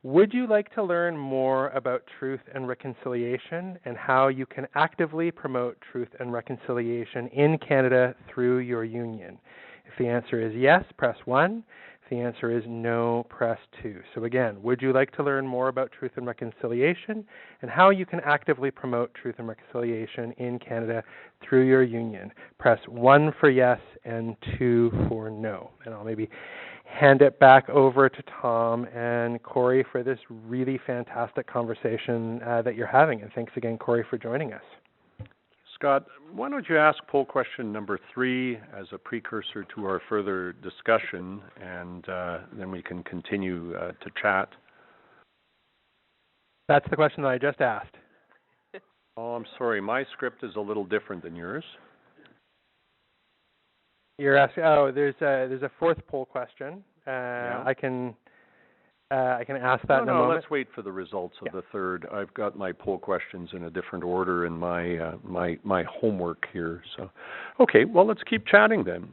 Speaker 1: would you like to learn more about truth and reconciliation and how you can actively promote truth and reconciliation in Canada through your union? If the answer is yes, press 1. The answer is no, press 2. So again, would you like to learn more about Truth and Reconciliation and how you can actively promote Truth and Reconciliation in Canada through your union? Press 1 for yes and 2 for no. And I'll maybe hand it back over to Tom and Kory for this really fantastic conversation that you're having. And thanks again, Kory, for joining us.
Speaker 2: Scott, why don't you ask poll question number 3 as a precursor to our further discussion, and then we can continue to chat.
Speaker 1: That's the question that I just asked.
Speaker 2: Oh, I'm sorry. My script is a little different than yours.
Speaker 1: You're asking. Oh, there's a fourth poll question.
Speaker 2: Yeah.
Speaker 1: I can ask that in a moment.
Speaker 2: Let's wait for the results of the third. I've got my poll questions in a different order in my homework here. So, okay, well, let's keep chatting then.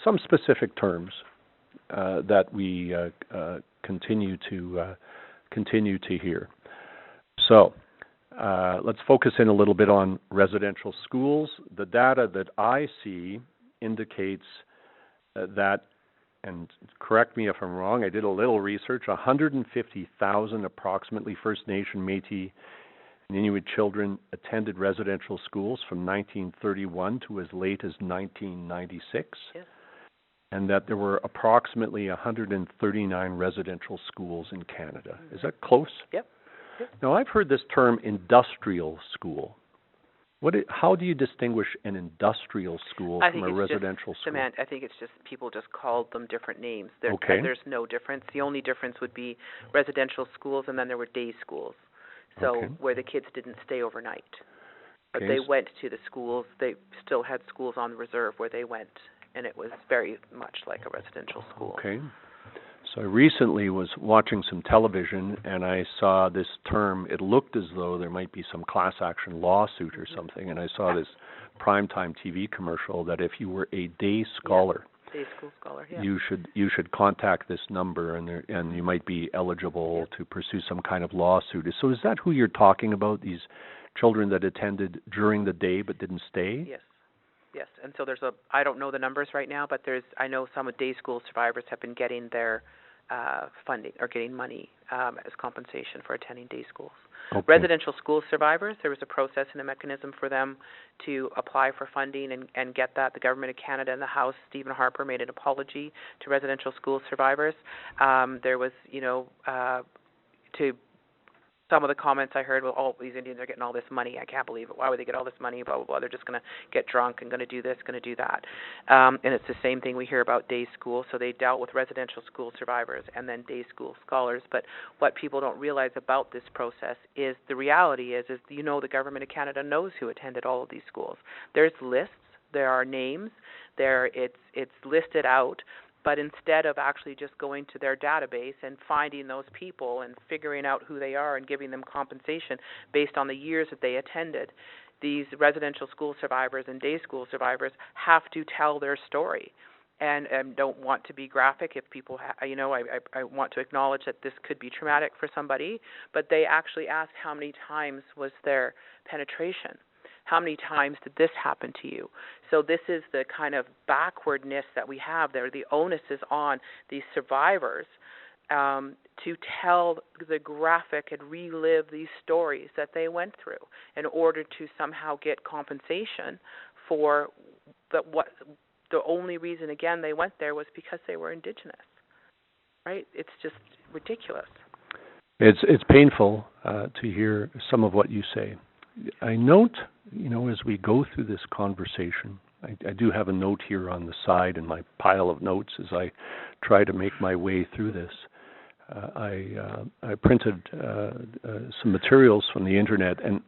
Speaker 2: Some specific terms that we continue to hear. So, let's focus in a little bit on residential schools. The data that I see indicates that, and correct me if I'm wrong, I did a little research, 150,000 approximately First Nation, Métis, and Inuit children attended residential schools from 1931 to as late as 1996, and that there were approximately 139 residential schools in Canada. Is that close?
Speaker 3: Yep.
Speaker 2: Now, I've heard this term industrial school. How do you distinguish an industrial school from a residential school?
Speaker 3: I think it's just people just called them different names. There's no difference. The only difference would be residential schools, and then there were day schools, where the kids didn't stay overnight. But they went to the schools. They still had schools on the reserve where they went, and it was very much like a residential school.
Speaker 2: Okay. So I recently was watching some television, and I saw this term. It looked as though there might be some class action lawsuit or something, and I saw this primetime TV commercial that if you were a day scholar,
Speaker 3: day school scholar,
Speaker 2: you should contact this number, and you might be eligible to pursue some kind of lawsuit. So is that who you're talking about? These children that attended during the day but didn't stay?
Speaker 3: Yes. And so I don't know the numbers right now, but I know some of day school survivors have been getting their funding or getting money as compensation for attending day schools.
Speaker 2: Okay.
Speaker 3: Residential school survivors, there was a process and a mechanism for them to apply for funding and get that. The Government of Canada and the House, Stephen Harper, made an apology to residential school survivors. There was, to some of the comments I heard, well, all these Indians are getting all this money. I can't believe it. Why would they get all this money? Blah, blah, blah. They're just going to get drunk and going to do this, going to do that. And it's the same thing we hear about day school. So they dealt with residential school survivors and then day school scholars. But what people don't realize about this process is the reality is the Government of Canada knows who attended all of these schools. There's lists. There are names. It's listed out. But instead of actually just going to their database and finding those people and figuring out who they are and giving them compensation based on the years that they attended, these residential school survivors and day school survivors have to tell their story. And don't want to be graphic if people, I want to acknowledge that this could be traumatic for somebody, but they actually asked how many times was their penetration. How many times did this happen to you? So this is the kind of backwardness that we have there. The onus is on these survivors to tell the graphic and relive these stories that they went through in order to somehow get compensation for the only reason, again, they went there was because they were Indigenous. Right? It's just ridiculous.
Speaker 2: It's painful to hear some of what you say. I note, as we go through this conversation, I do have a note here on the side in my pile of notes as I try to make my way through this. I printed some materials from the internet, and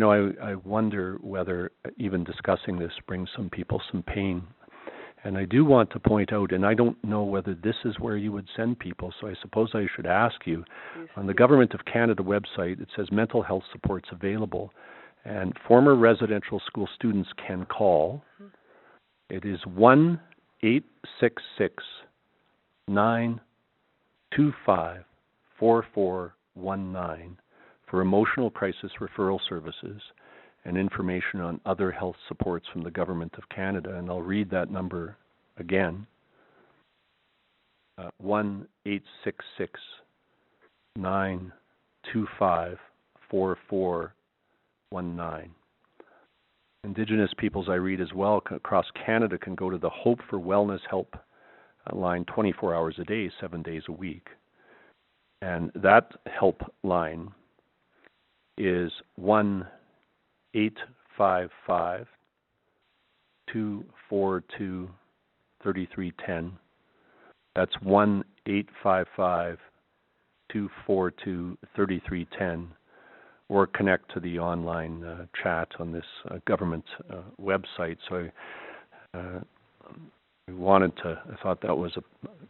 Speaker 2: I wonder whether even discussing this brings some people some pain. And I do want to point out, and I don't know whether this is where you would send people, so I suppose I should ask you. On the Government of Canada website, it says mental health supports available, and former residential school students can call. It is 1-866-925-4419 for emotional crisis referral services and information on other health supports from the Government of Canada. And I'll read that number again. 1-866-925-4419. Indigenous peoples I read as well across Canada can go to the Hope for Wellness Help line 24 hours a day, 7 days a week. And that help line is 1-855-242-3310. That's 1-855-242-3310. Or connect to the online chat on this government website. So I thought that was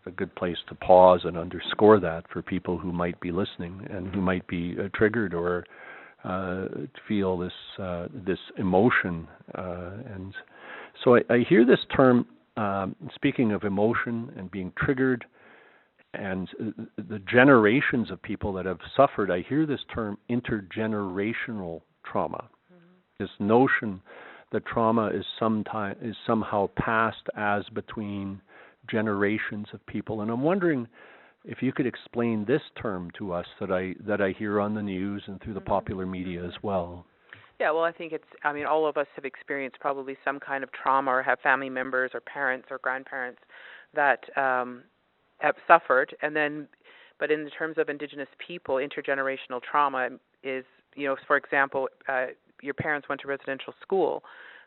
Speaker 2: a good place to pause and underscore that for people who might be listening and who might be triggered or feel this emotion. And so I hear this term, speaking of emotion and being triggered, and the generations of people that have suffered, I hear this term intergenerational trauma. Mm-hmm. This notion that trauma is somehow passed as between generations of people. And I'm wondering if you could explain this term to us that I hear on the news and through the popular media as well.
Speaker 3: Yeah, well, I think all of us have experienced probably some kind of trauma or have family members or parents or grandparents that have suffered, but in terms of Indigenous people, intergenerational trauma is, for example, your parents went to residential school,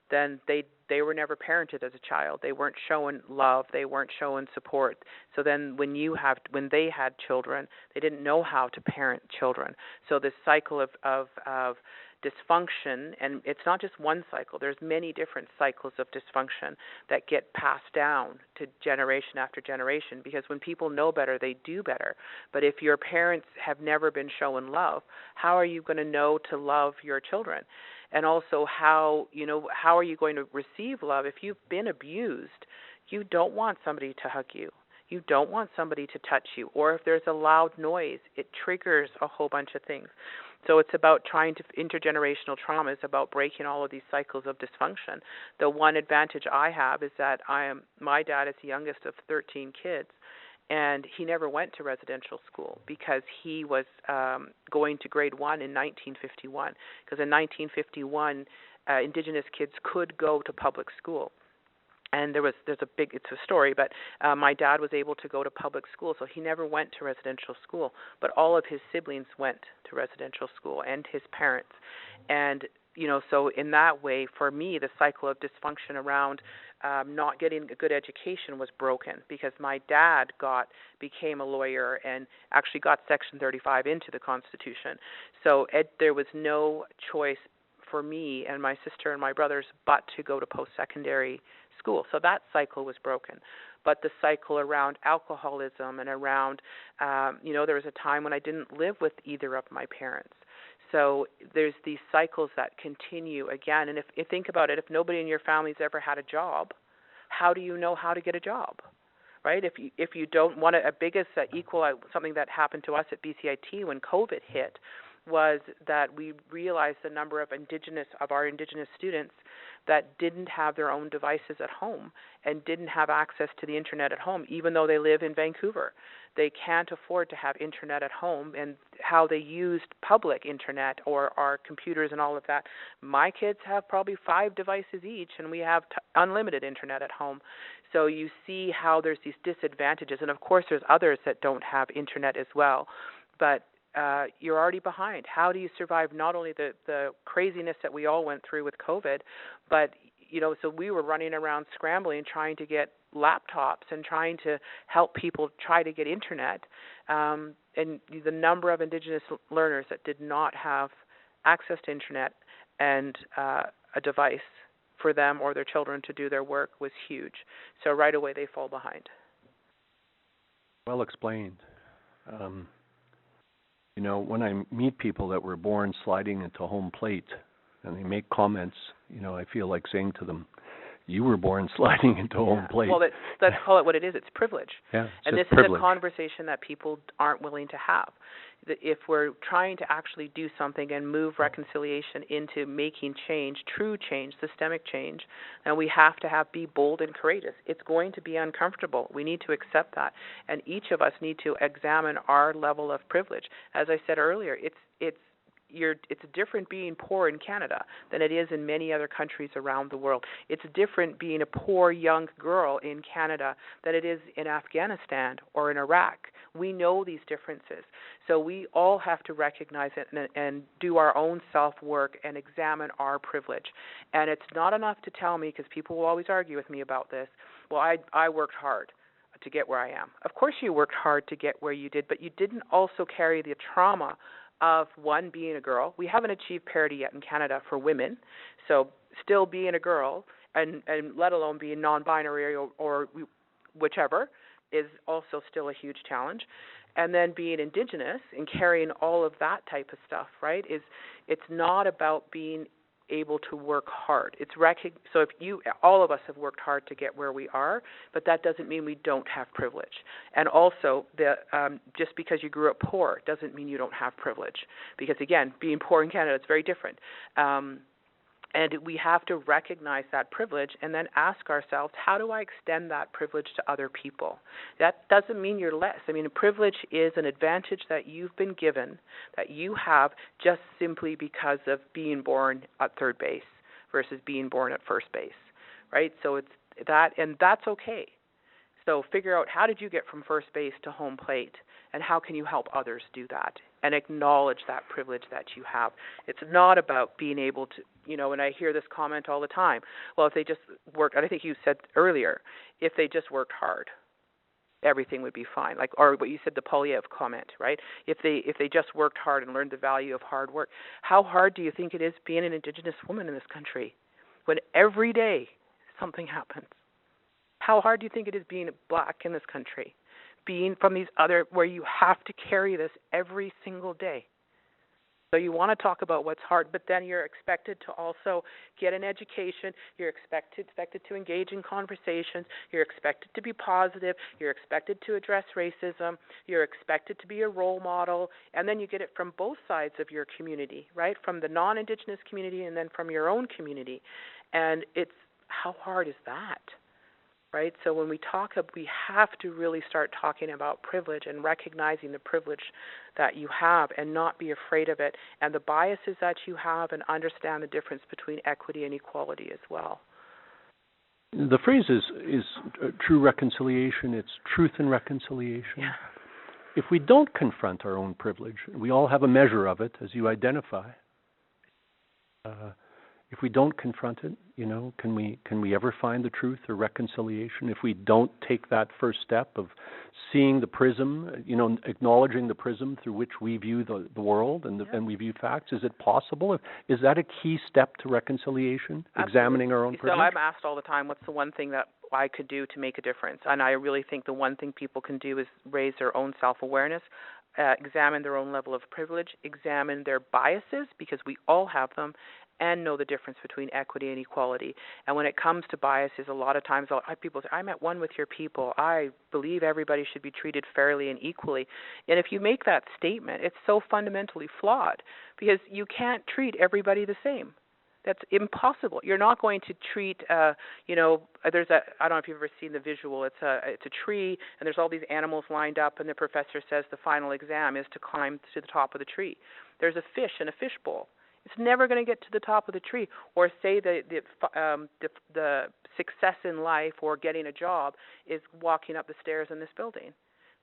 Speaker 3: then they were never parented as a child. They weren't shown love. They weren't shown support. So then when they had children, they didn't know how to parent children. So this cycle of dysfunction, and it's not just one cycle. There's many different cycles of dysfunction that get passed down to generation after generation, because when people know better, they do better. But if your parents have never been shown love, how are you going to know to love your children? And also how are you going to receive love if you've been abused? You don't want somebody to hug you. You don't want somebody to touch you. Or if there's a loud noise, it triggers a whole bunch of things. So it's about intergenerational trauma is about breaking all of these cycles of dysfunction. The one advantage I have is that my dad is the youngest of 13 kids, and he never went to residential school because he was going to grade 1 in 1951. Because in 1951, Indigenous kids could go to public school. And it's a story, but my dad was able to go to public school, so he never went to residential school. But all of his siblings went to residential school, and his parents. And, so in that way, for me, the cycle of dysfunction around not getting a good education was broken, because my dad became a lawyer and actually got Section 35 into the Constitution. So there was no choice for me and my sister and my brothers but to go to post-secondary school. So that cycle was broken. But the cycle around alcoholism and around, there was a time when I didn't live with either of my parents. So there's these cycles that continue again. And if you think about it, if nobody in your family's ever had a job, how do you know how to get a job? Right? If you don't want a biggest something that happened to us at BCIT when COVID hit was that we realized the number of our Indigenous students that didn't have their own devices at home and didn't have access to the internet at home, even though they live in Vancouver. They can't afford to have internet at home, and how they used public internet or our computers and all of that. My kids have probably 5 devices each, and we have unlimited internet at home. So you see how there's these disadvantages, and of course there's others that don't have internet as well. But you're already behind. How do you survive not only the craziness that we all went through with COVID, but, so we were running around scrambling, trying to get laptops and trying to help people try to get internet. And the number of Indigenous learners that did not have access to internet and a device for them or their children to do their work was huge. So right away they fall behind.
Speaker 2: Well explained. When I meet people that were born sliding into home plate and they make comments, I feel like saying to them, you were born sliding into home plate.
Speaker 3: Well, let's call it what it is. It's privilege.
Speaker 2: Yeah,
Speaker 3: and this
Speaker 2: privilege.
Speaker 3: Is a conversation that people aren't willing to have. if we're trying to actually do something and move reconciliation into making change, true change, systemic change, then we have to be bold and courageous. It's going to be uncomfortable. We need to accept that. And each of us need to examine our level of privilege. As I said earlier, it's different being poor in Canada than it is in many other countries around the world. It's different being a poor young girl in Canada than it is in Afghanistan or in Iraq. We know these differences. So we all have to recognize it and do our own self-work and examine our privilege. And it's not enough to tell me, because people will always argue with me about this, well, I worked hard to get where I am. Of course you worked hard to get where you did, but you didn't also carry the trauma of, one, being a girl. We haven't achieved parity yet in Canada for women, so still being a girl, and let alone being non-binary or whichever, is also still a huge challenge. And then being Indigenous and carrying all of that type of stuff, right, it's not about being able to work hard. So if all of us have worked hard to get where we are, but that doesn't mean we don't have privilege. And also, just because you grew up poor doesn't mean you don't have privilege. Because again, being poor in Canada is very different. And we have to recognize that privilege and then ask ourselves, how do I extend that privilege to other people? That doesn't mean you're less. I mean, privilege is an advantage that you've been given, that you have just simply because of being born at third base versus being born at first base, right? So it's that, and that's okay. So figure out, how did you get from first base to home plate, and how can you help others do that? And acknowledge that privilege that you have. It's not about being able to, and I hear this comment all the time, well, if they just worked, and I think you said earlier, if they just worked hard, everything would be fine. Or what you said, the Polyev comment, right? If they just worked hard and learned the value of hard work, how hard do you think it is being an Indigenous woman in this country when every day something happens? How hard do you think it is being black in this country? Being from these other, where you have to carry this every single day. So you want to talk about what's hard, but then you're expected to also get an education. You're expected to engage in conversations. You're expected to be positive. You're expected to address racism. You're expected to be a role model. And then you get it from both sides of your community, right? From the non-Indigenous community and then from your own community. And how hard is that? Right? So when we have to really start talking about privilege and recognizing the privilege that you have and not be afraid of it, and the biases that you have, and understand the difference between equity and equality as well.
Speaker 2: The phrase is true reconciliation. It's truth and reconciliation.
Speaker 3: Yeah.
Speaker 2: If we don't confront our own privilege, we all have a measure of it, as you identify. If we don't confront it, can we ever find the truth or reconciliation? If we don't take that first step of seeing the prism, acknowledging the prism through which we view the world and we view facts, is it possible? Is that a key step to reconciliation? Absolutely. Examining our own privilege?
Speaker 3: So I'm asked all the time, what's the one thing that I could do to make a difference? And I really think the one thing people can do is raise their own self-awareness, examine their own level of privilege, examine their biases, because we all have them, and know the difference between equity and equality. And when it comes to biases, a lot of times people say, I'm at one with your people. I believe everybody should be treated fairly and equally. And if you make that statement, it's so fundamentally flawed, because you can't treat everybody the same. That's impossible. You're not going to treat, I don't know if you've ever seen the visual. It's a tree, and there's all these animals lined up, and the professor says the final exam is to climb to the top of the tree. There's a fish in a fishbowl. It's never going to get to the top of the tree. Or say the success in life or getting a job is walking up the stairs in this building.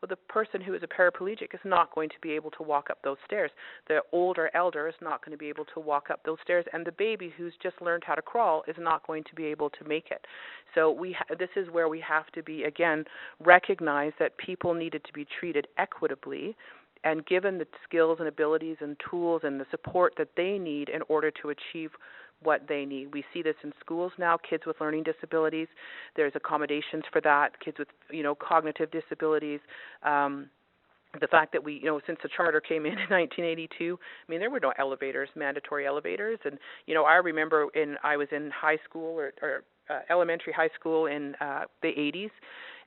Speaker 3: Well, the person who is a paraplegic is not going to be able to walk up those stairs. The older elder is not going to be able to walk up those stairs, and the baby who's just learned how to crawl is not going to be able to make it. So this is where we have to be, again, recognize that people needed to be treated equitably and given the skills and abilities and tools and the support that they need in order to achieve what they need. We see this in schools now, kids with learning disabilities. There's accommodations for that, kids with, cognitive disabilities. The fact that since the charter came in 1982, there were no mandatory elevators. And, I remember I was in high school or elementary high school in the 80s,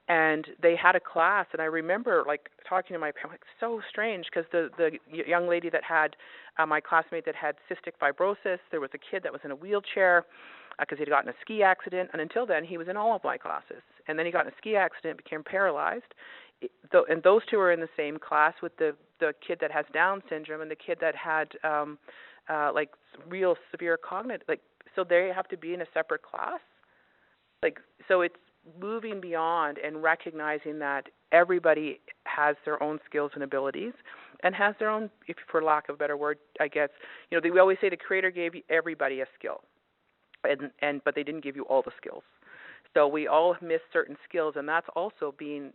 Speaker 3: And they had a class, and I remember like talking to my parents, like, so strange, because the young lady that had my classmate that had cystic fibrosis, there was a kid that was in a wheelchair because he'd gotten a ski accident, and until then he was in all of my classes. And then he got in a ski accident, became paralyzed, and those two are in the same class with the kid that has Down syndrome and the kid that had like real severe cognitive, like, so they have to be in a separate class. Like, so it's moving beyond and recognizing that everybody has their own skills and abilities and has their own, if for lack of a better word, I guess, we always say the Creator gave everybody a skill, but they didn't give you all the skills. So we all miss certain skills, and that's also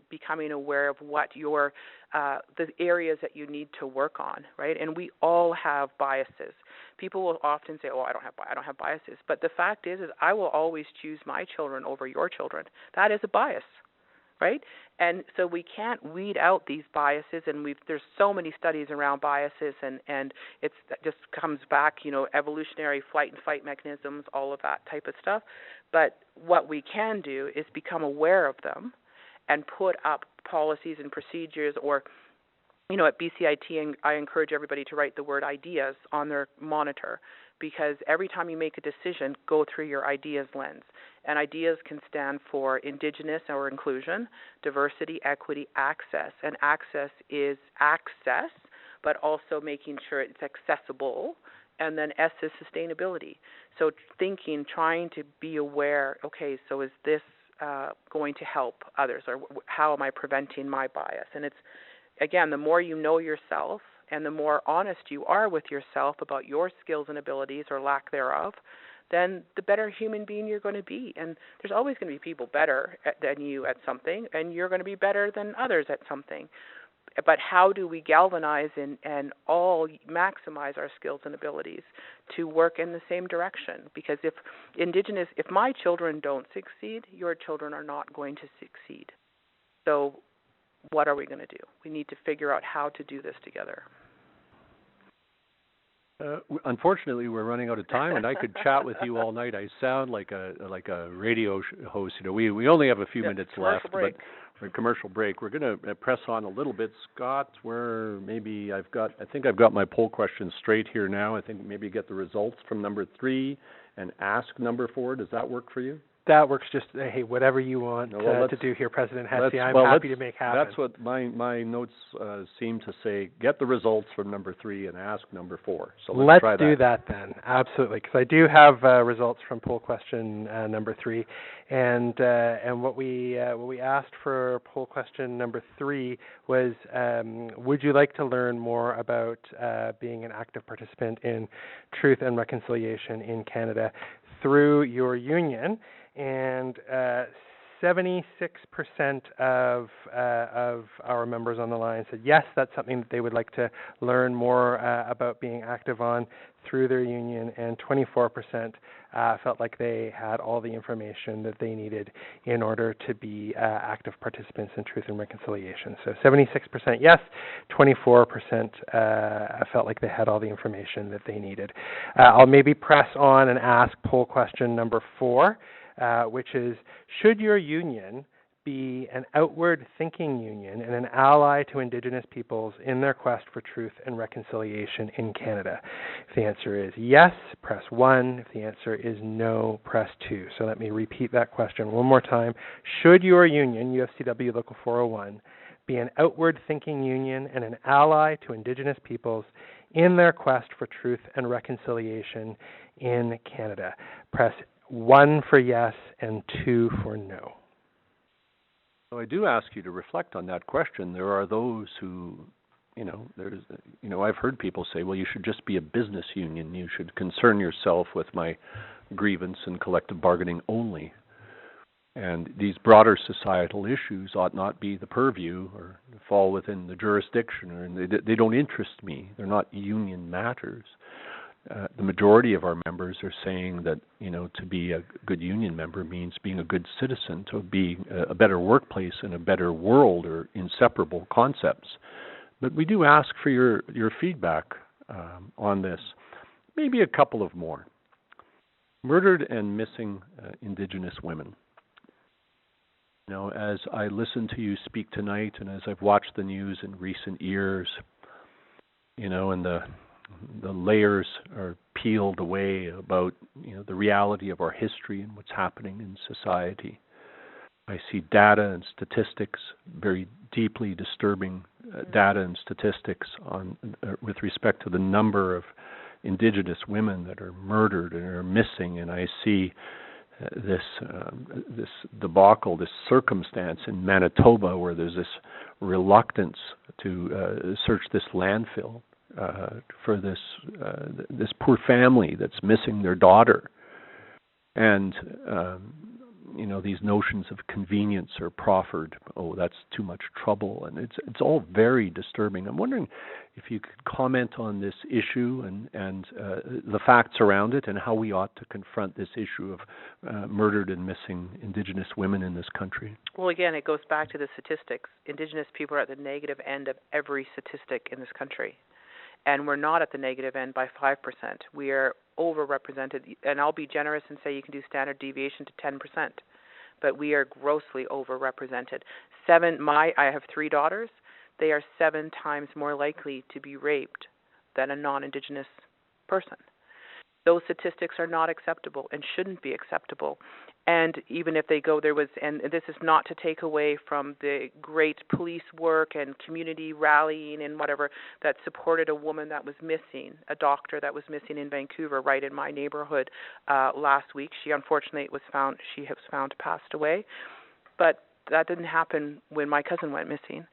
Speaker 3: becoming aware of what the areas that you need to work on, right? And we all have biases. People will often say, "Oh, I don't have biases." But the fact is I will always choose my children over your children. That is a bias, right? And so we can't weed out these biases, and there's so many studies around biases, and it just comes back, evolutionary flight and fight mechanisms, all of that type of stuff. But what we can do is become aware of them and put up policies and procedures, or, at BCIT, I encourage everybody to write the word ideas on their monitor, because every time you make a decision, go through your ideas lens. And ideas can stand for Indigenous or inclusion, diversity, equity, access. And access is access, but also making sure it's accessible. And then S is sustainability. So trying to be aware, okay, so is this going to help others, or how am I preventing my bias? And it's, again, the more you know yourself and the more honest you are with yourself about your skills and abilities or lack thereof, then the better human being you're going to be. And there's always going to be people better than you at something, and you're going to be better than others at something. But how do we galvanize and all maximize our skills and abilities to work in the same direction? Because if my children don't succeed, your children are not going to succeed. So what are we going to do? We need to figure out how to do this together.
Speaker 2: Unfortunately, we're running out of time, and I could chat with you all night. I sound like a radio host. We only have a few minutes left, but for a commercial break, we're going to press on a little bit. Scott, I think I've got my poll question straight here now. I think maybe get the results from number 3 and ask number 4. Does that work for you?
Speaker 1: That works. Just, hey, whatever you want to do here, President Hesse, I'm happy to make happen.
Speaker 2: That's what my notes seem to say. Get the results from number 3 and ask number 4. So let's try that.
Speaker 1: Do that then, absolutely, because I do have results from poll question number 3, and what we asked for poll question number 3 was, would you like to learn more about being an active participant in Truth and Reconciliation in Canada through your union? And 76% of our members on the line said yes, that's something that they would like to learn more about being active on through their union, and 24% felt like they had all the information that they needed in order to be active participants in Truth and Reconciliation. So 76% yes, 24% felt like they had all the information that they needed. I'll maybe press on and ask poll question number 4. Which is, should your union be an outward-thinking union and an ally to Indigenous peoples in their quest for truth and reconciliation in Canada? If the answer is yes, press 1. If the answer is no, press 2. So let me repeat that question one more time. Should your union, UFCW Local 401, be an outward-thinking union and an ally to Indigenous peoples in their quest for truth and reconciliation in Canada? Press 1 for yes and 2 for no.
Speaker 2: So I do ask you to reflect on that question. There are those who, I've heard people say, well, you should just be a business union. You should concern yourself with my grievance and collective bargaining only. And these broader societal issues ought not be the purview or fall within the jurisdiction, or they don't interest me. They're not union matters. The majority of our members are saying that, to be a good union member means being a good citizen. To be a better workplace and a better world are inseparable concepts. But we do ask for your feedback on this. Maybe a couple of more. Murdered and missing Indigenous women. You know, as I listen to you speak tonight, and as I've watched the news in recent years, you know, and the layers are peeled away about, you know, the reality of our history and what's happening in society. I see data and statistics, very deeply disturbing data and statistics on with respect to the number of Indigenous women that are murdered and are missing, and I see this debacle, this circumstance in Manitoba where there's this reluctance to search this landfill for this poor family that's missing their daughter, and you know, these notions of convenience are proffered. Oh, that's too much trouble, and it's all very disturbing. I'm wondering if you could comment on this issue and the facts around it, and how we ought to confront this issue of murdered and missing Indigenous women in this country.
Speaker 3: Well, again, it goes back to the statistics. Indigenous people are at the negative end of every statistic in this country. And we're not at the negative end by 5%. We are overrepresented, and I'll be generous and say you can do standard deviation to 10%, but we are grossly overrepresented. I have 3 daughters. They are 7 times more likely to be raped than a non-Indigenous person. Those statistics are not acceptable and shouldn't be acceptable. And even if they go, and this is not to take away from the great police work and community rallying and whatever that supported a woman that was missing, a doctor that was missing in Vancouver, right in my neighborhood last week. She unfortunately was found passed away. But that didn't happen when my cousin went missing.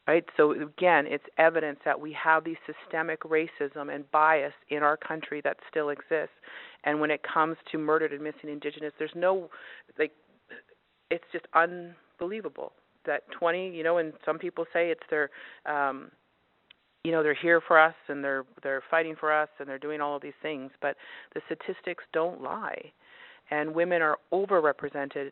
Speaker 3: Right? So again, it's evidence that we have these systemic racism and bias in our country that still exists. And when it comes to murdered and missing Indigenous, there's no, it's just unbelievable that 20, and some people say it's their, they're here for us and they're fighting for us and they're doing all of these things, but the statistics don't lie. And women are overrepresented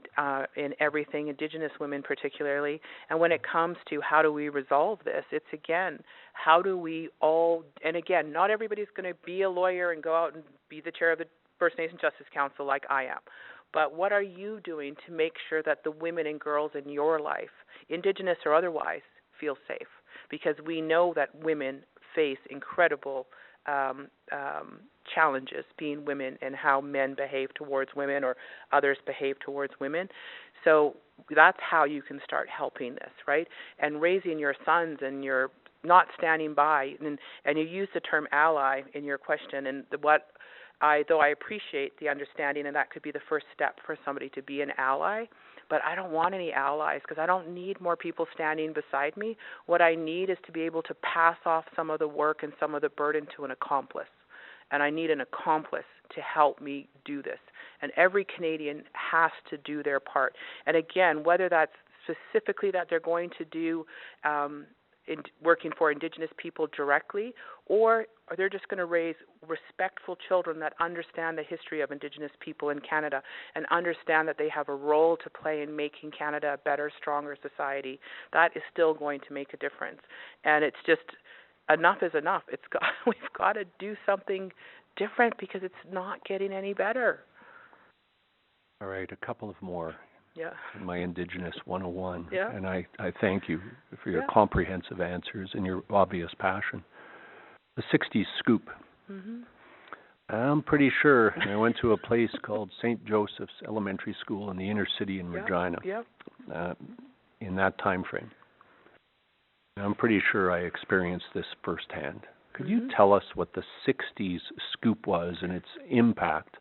Speaker 3: in everything, Indigenous women particularly. And when it comes to how do we resolve this, it's, again, how do we all, and again, not everybody's going to be a lawyer and go out and be the chair of the First Nations Justice Council like I am. But what are you doing to make sure that the women and girls in your life, Indigenous or otherwise, feel safe? Because we know that women face incredible challenges being women and how men behave towards women or others behave towards women. So that's how you can start helping this, right? And raising your sons, and you're not standing by. And you use the term ally in your question, and though I appreciate the understanding, and that could be the first step for somebody to be an ally, but I don't want any allies because I don't need more people standing beside me. What I need is to be able to pass off some of the work and some of the burden to an accomplice. And I need an accomplice to help me do this. And every Canadian has to do their part. And again, whether that's specifically that they're going to do working for Indigenous people directly, or they're just going to raise respectful children that understand the history of Indigenous people in Canada and understand that they have a role to play in making Canada a better, stronger society, that is still going to make a difference. And it's just, enough is enough. We've got to do something different because it's not getting any better.
Speaker 2: All right, a couple of more.
Speaker 3: Yeah.
Speaker 2: My Indigenous 101.
Speaker 3: Yeah.
Speaker 2: And I thank you for your comprehensive answers and your obvious passion. The 60s scoop. Mm-hmm. I'm pretty sure I went to a place called St. Joseph's Elementary School in the inner city in Regina in that time frame. I'm pretty sure I experienced this firsthand. Could you tell us what the 60s scoop was and its impact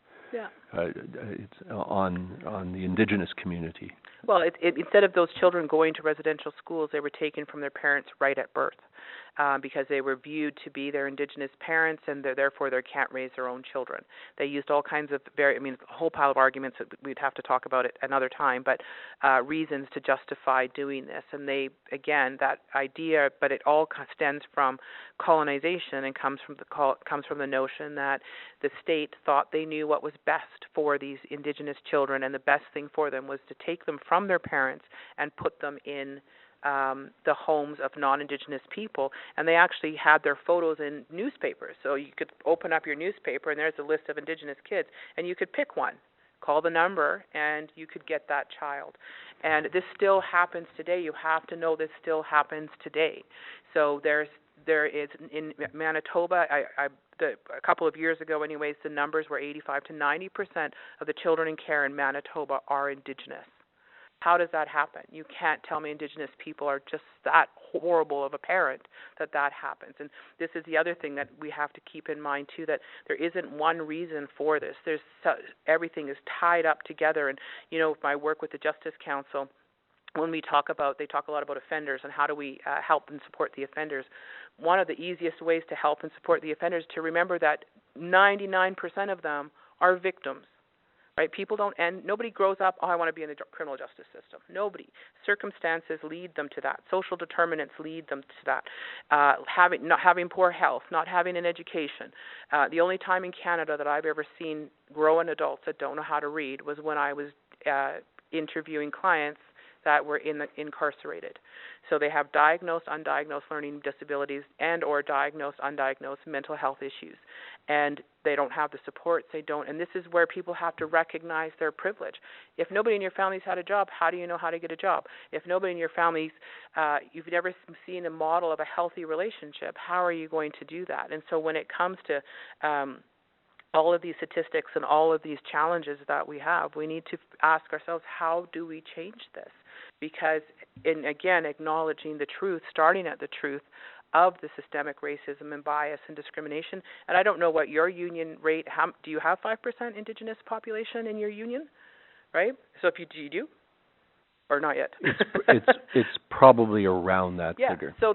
Speaker 2: on the Indigenous community?
Speaker 3: Well, instead of those children going to residential schools, they were taken from their parents right at birth because they were viewed to be their Indigenous parents, and therefore they can't raise their own children. They used all kinds of a whole pile of arguments that we'd have to talk about it another time, but reasons to justify doing this. And that idea, but it all stems from colonization and comes from the notion that the state thought they knew what was best for these Indigenous children, and the best thing for them was to take them from their parents and put them in the homes of non-Indigenous people. And they actually had their photos in newspapers. So you could open up your newspaper and there's a list of Indigenous kids, and you could pick one Call the number, and you could get that child. And this still happens today. You have to know this still happens today. So there is in Manitoba, a couple of years ago anyways, the numbers were 85 to 90% of the children in care in Manitoba are Indigenous. How does that happen? You can't tell me Indigenous people are just that horrible of a parent that happens. And this is the other thing that we have to keep in mind, too, that there isn't one reason for this. Everything is tied up together. And, my work with the Justice Council, when they talk a lot about offenders and how do we help and support the offenders. One of the easiest ways to help and support the offenders is to remember that 99% of them are victims. Right? People don't, and nobody grows up, I want to be in the criminal justice system. Nobody. Circumstances lead them to that. Social determinants lead them to that. Not having poor health, not having an education. The only time in Canada that I've ever seen growing adults that don't know how to read was when I was interviewing clients that were incarcerated. So they have diagnosed, undiagnosed learning disabilities and or diagnosed, undiagnosed mental health issues. And they don't have the supports, and this is where people have to recognize their privilege. If nobody in your family's had a job, how do you know how to get a job? If nobody in your family's, you've never seen a model of a healthy relationship, how are you going to do that? And so when it comes to all of these statistics and all of these challenges that we have, we need to ask ourselves, how do we change this? Because, again, acknowledging the truth, starting at the truth of the systemic racism and bias and discrimination. And I don't know what your union rate, do you have 5% Indigenous population in your union, right? So if you do, or not yet?
Speaker 2: It's probably around that figure.
Speaker 3: So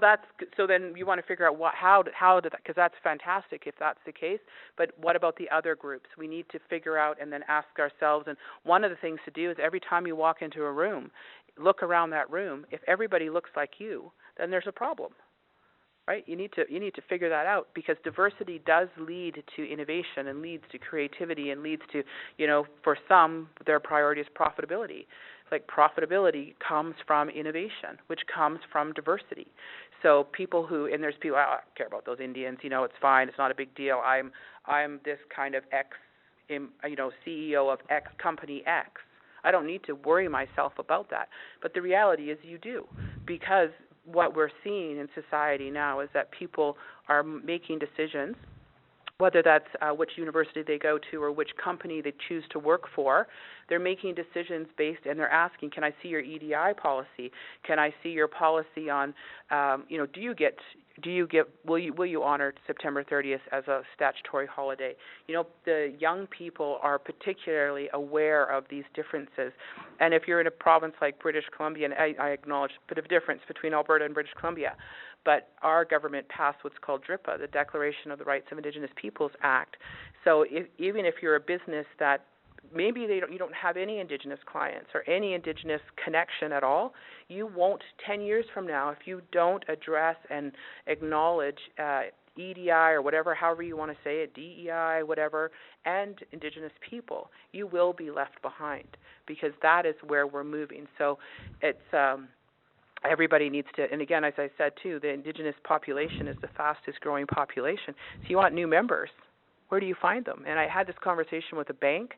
Speaker 3: then you want to figure out how did that, because that's fantastic if that's the case. But what about the other groups? We need to figure out and then ask ourselves. And one of the things to do is every time you walk into a room, look around that room. If everybody looks like you, then there's a problem. Right? You need to figure that out, because diversity does lead to innovation and leads to creativity and leads to, for some, their priority is profitability. Like profitability comes from innovation, which comes from diversity. So and there's people, I don't care about those Indians, it's fine, it's not a big deal. I'm this kind of CEO of X company X. I don't need to worry myself about that. But the reality is you do, because what we're seeing in society now is that people are making decisions, whether that's which university they go to or which company they choose to work for. They're making decisions and they're asking, can I see your EDI policy? Can I see your policy on, will you honor September 30th as a statutory holiday? The young people are particularly aware of these differences. And if you're in a province like British Columbia, and I acknowledge a bit of difference between Alberta and British Columbia, but our government passed what's called DRIPA, the Declaration of the Rights of Indigenous Peoples Act. So even if you're a business that maybe you don't have any Indigenous clients or any Indigenous connection at all, you won't 10 years from now, if you don't address and acknowledge EDI or whatever, however you want to say it, DEI, whatever, and Indigenous people, you will be left behind, because that is where we're moving. So it's everybody needs to, and again, as I said too, the Indigenous population is the fastest growing population. So you want new members. Where do you find them? And I had this conversation with a bank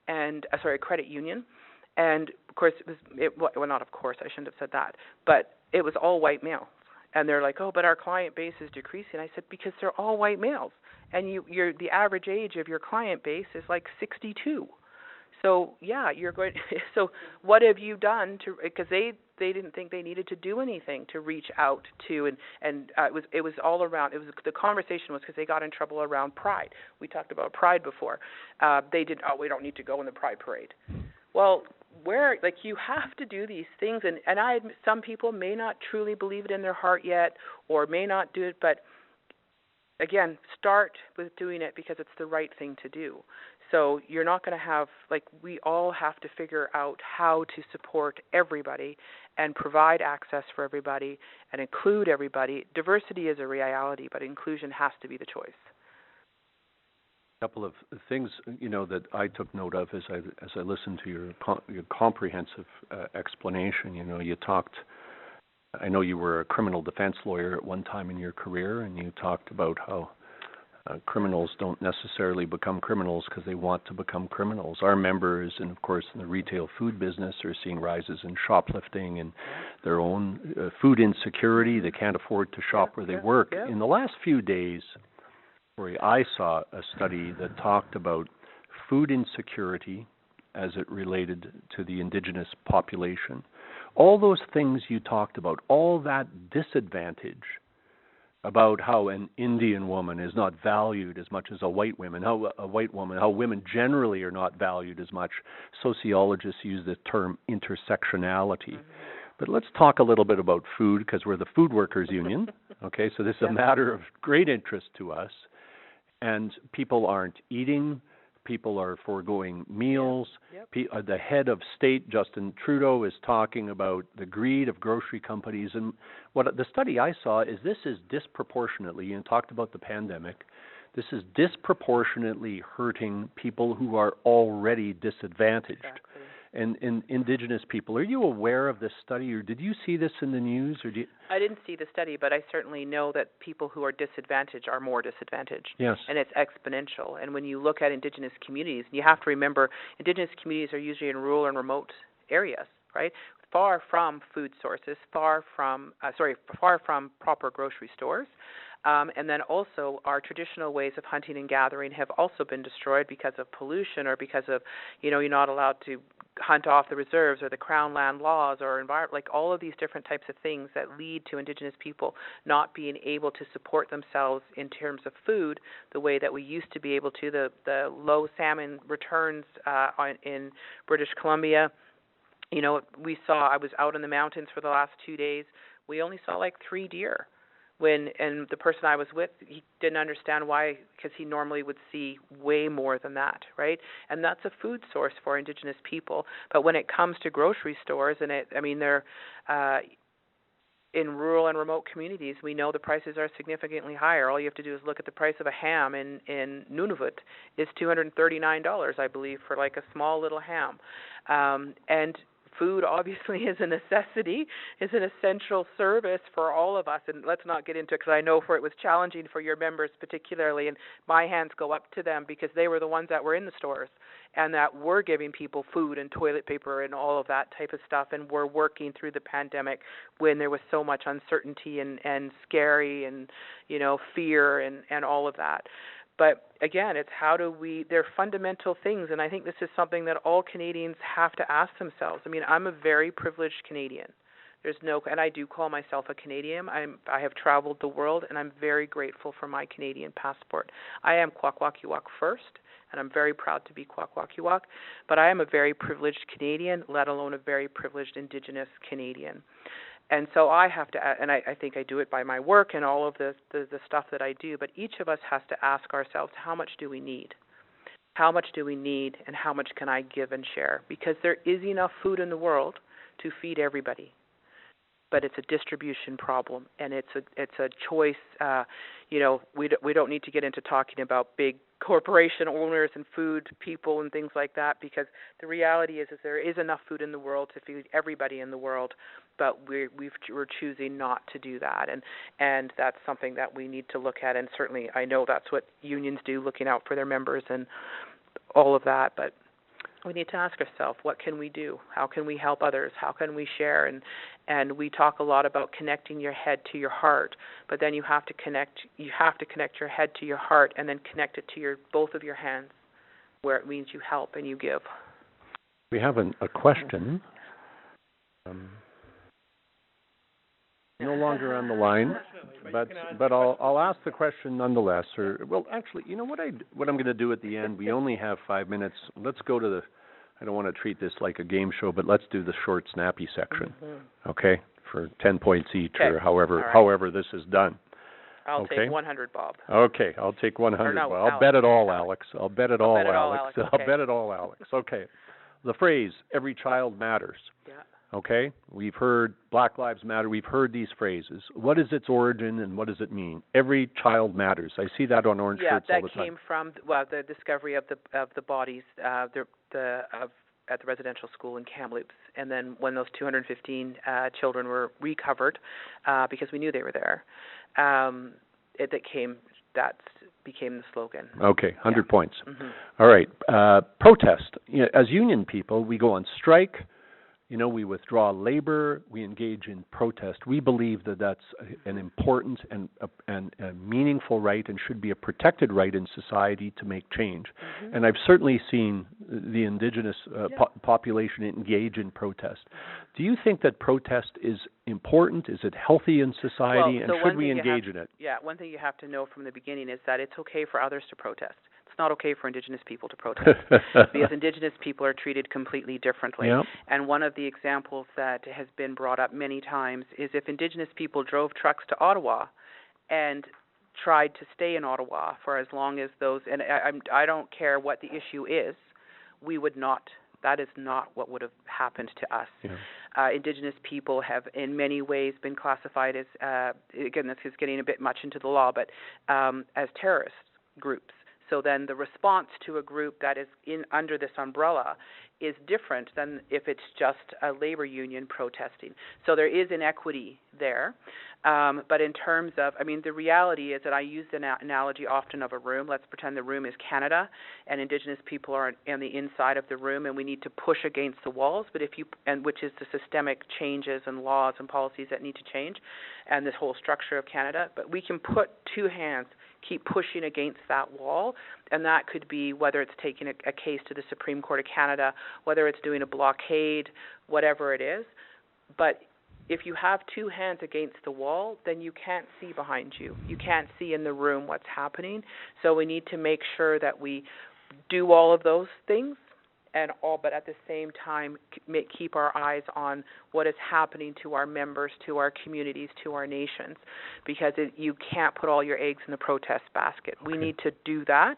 Speaker 3: a credit union, and of course not of course, I shouldn't have said that, but it was all white males. And they're like, oh, but our client base is decreasing. I said, because they're all white males, and the average age of your client base is like 62. So you're going. So what have you done to? Because they didn't think they needed to do anything to reach out to, and it was all around. The conversation was because they got in trouble around Pride. We talked about Pride before. We don't need to go in the Pride parade. Well, you have to do these things, and I admit some people may not truly believe it in their heart yet, or may not do it, but again, start with doing it because it's the right thing to do. So you're not going to have, we all have to figure out how to support everybody and provide access for everybody and include everybody. Diversity is a reality, but inclusion has to be the choice.
Speaker 2: A couple of things, that I took note of as I listened to your comprehensive explanation. You talked, I know you were a criminal defense lawyer at one time in your career, and you talked about how Criminals don't necessarily become criminals because they want to become criminals. Our members, and of course in the retail food business, are seeing rises in shoplifting and their own food insecurity. They can't afford to shop where they work. In the last few days, Kory, I saw a study that talked about food insecurity as it related to the Indigenous population. All those things you talked about, all that disadvantage about how an Indian woman is not valued as much as a white woman, how women generally are not valued as much. Sociologists use the term intersectionality. But let's talk a little bit about food, because we're the Food Workers Union. Okay, so this is a matter of great interest to us. And people aren't eating. People are foregoing meals. The head of state, Justin Trudeau, is talking about the greed of grocery companies. And what the study I saw is this is disproportionately, and talked about the pandemic, this is disproportionately hurting people who are already disadvantaged. And Indigenous people. Are you aware of this study, or did you see this in the news? Or
Speaker 3: I didn't see the study, but I certainly know that people who are disadvantaged are more disadvantaged.
Speaker 2: Yes.
Speaker 3: And it's exponential. And when you look at Indigenous communities, you have to remember Indigenous communities are usually in rural and remote areas, right? Far from food sources, far from proper grocery stores. And then also our traditional ways of hunting and gathering have also been destroyed because of pollution, or because of, you're not allowed to hunt off the reserves, or the Crown land laws, or like all of these different types of things that lead to Indigenous people not being able to support themselves in terms of food the way that we used to be able to. The low salmon returns in British Columbia. I was out in the mountains for the last 2 days. We only saw like 3 deer. And the person I was with, he didn't understand why, because he normally would see way more than that, right? And that's a food source for Indigenous people. But when it comes to grocery stores, and they're in rural and remote communities, we know the prices are significantly higher. All you have to do is look at the price of a ham in Nunavut. It's $239, I believe, for like a small little ham. And food obviously is a necessity, is an essential service for all of us. And let's not get into it, because I know it was challenging for your members particularly, and my hands go up to them because they were the ones that were in the stores and that were giving people food and toilet paper and all of that type of stuff, and were working through the pandemic when there was so much uncertainty and scary and, fear and all of that. But again, it's they're fundamental things, and I think this is something that all Canadians have to ask themselves. I'm a very privileged Canadian. And I do call myself a Canadian. I have traveled the world, and I'm very grateful for my Canadian passport. I am Kwakwaka'wakw first, and I'm very proud to be Kwakwaka'wakw, but I am a very privileged Canadian, let alone a very privileged Indigenous Canadian. And so I have to, and I think I do it by my work and all of the stuff that I do, but each of us has to ask ourselves, how much do we need? How much do we need, and how much can I give and share? Because there is enough food in the world to feed everybody, but it's a distribution problem, and it's a choice. We don't need to get into talking about big corporation owners and food people and things like that, because the reality is there is enough food in the world to feed everybody in the world, but we're choosing not to do that, and that's something that we need to look at. And certainly I know that's what unions do, looking out for their members and all of that, but we need to ask ourselves, what can we do? How can we help others? How can we share? And we talk a lot about connecting your head to your heart, but then you have to connect your head to your heart, and then connect it to both of your hands, where it means you help and you give.
Speaker 2: We have a question. No longer on the line, but I'll ask the question nonetheless. Actually, what I'm going to do at the end, we only have 5 minutes. Let's go to I don't want to treat this like a game show, but let's do the short, snappy section, okay, for 10 points each, or however this is done.
Speaker 3: I'll take 100, Bob.
Speaker 2: Okay, I'll take 100.
Speaker 3: No,
Speaker 2: I'll bet it all, Alex. I'll bet it all, Alex. I'll bet it all, Alex. Okay. The phrase, every child matters.
Speaker 3: Yeah.
Speaker 2: Okay, we've heard Black Lives Matter. We've heard these phrases. What is its origin, and what does it mean? Every child matters. I see that on orange shirts all the time.
Speaker 3: Yeah, that came from the discovery of the bodies at the residential school in Kamloops, and then when those 215 children were recovered, because we knew they were there, that became the slogan.
Speaker 2: Okay, 100 points.
Speaker 3: Mm-hmm.
Speaker 2: All right. Protest. As union people, we go on strike. We withdraw labor. We engage in protest. We believe that that's an important and a meaningful right and should be a protected right in society to make change. Mm-hmm. And I've certainly seen the Indigenous population engage in protest. Do you think that protest is important? Is it healthy in society? And should we engage in it?
Speaker 3: Yeah, one thing you have to know from the beginning is that it's okay for others to protest. It's not okay for Indigenous people to protest because Indigenous people are treated completely differently. Yep. And one of the examples that has been brought up many times is if Indigenous people drove trucks to Ottawa and tried to stay in Ottawa for as long as those, and I don't care what the issue is, we would not. That is not what would have happened to us. Yeah. Indigenous people have in many ways been classified as, again, this is getting a bit much into the law, but as terrorist groups. So then the response to a group that is under this umbrella is different than if it's just a labor union protesting. So there is inequity there. But in terms of, the reality is that I use the analogy often of a room. Let's pretend the room is Canada and Indigenous people are on the inside of the room and we need to push against the walls, which is the systemic changes and laws and policies that need to change and this whole structure of Canada. But we can put two hands, keep pushing against that wall, and that could be whether it's taking a case to the Supreme Court of Canada, whether it's doing a blockade, whatever it is. But if you have two hands against the wall, then you can't see behind you. You can't see in the room what's happening. So we need to make sure that we do all of those things, but at the same time keep our eyes on what is happening to our members, to our communities, to our nations, because you can't put all your eggs in the protest basket. Okay. We need to do that,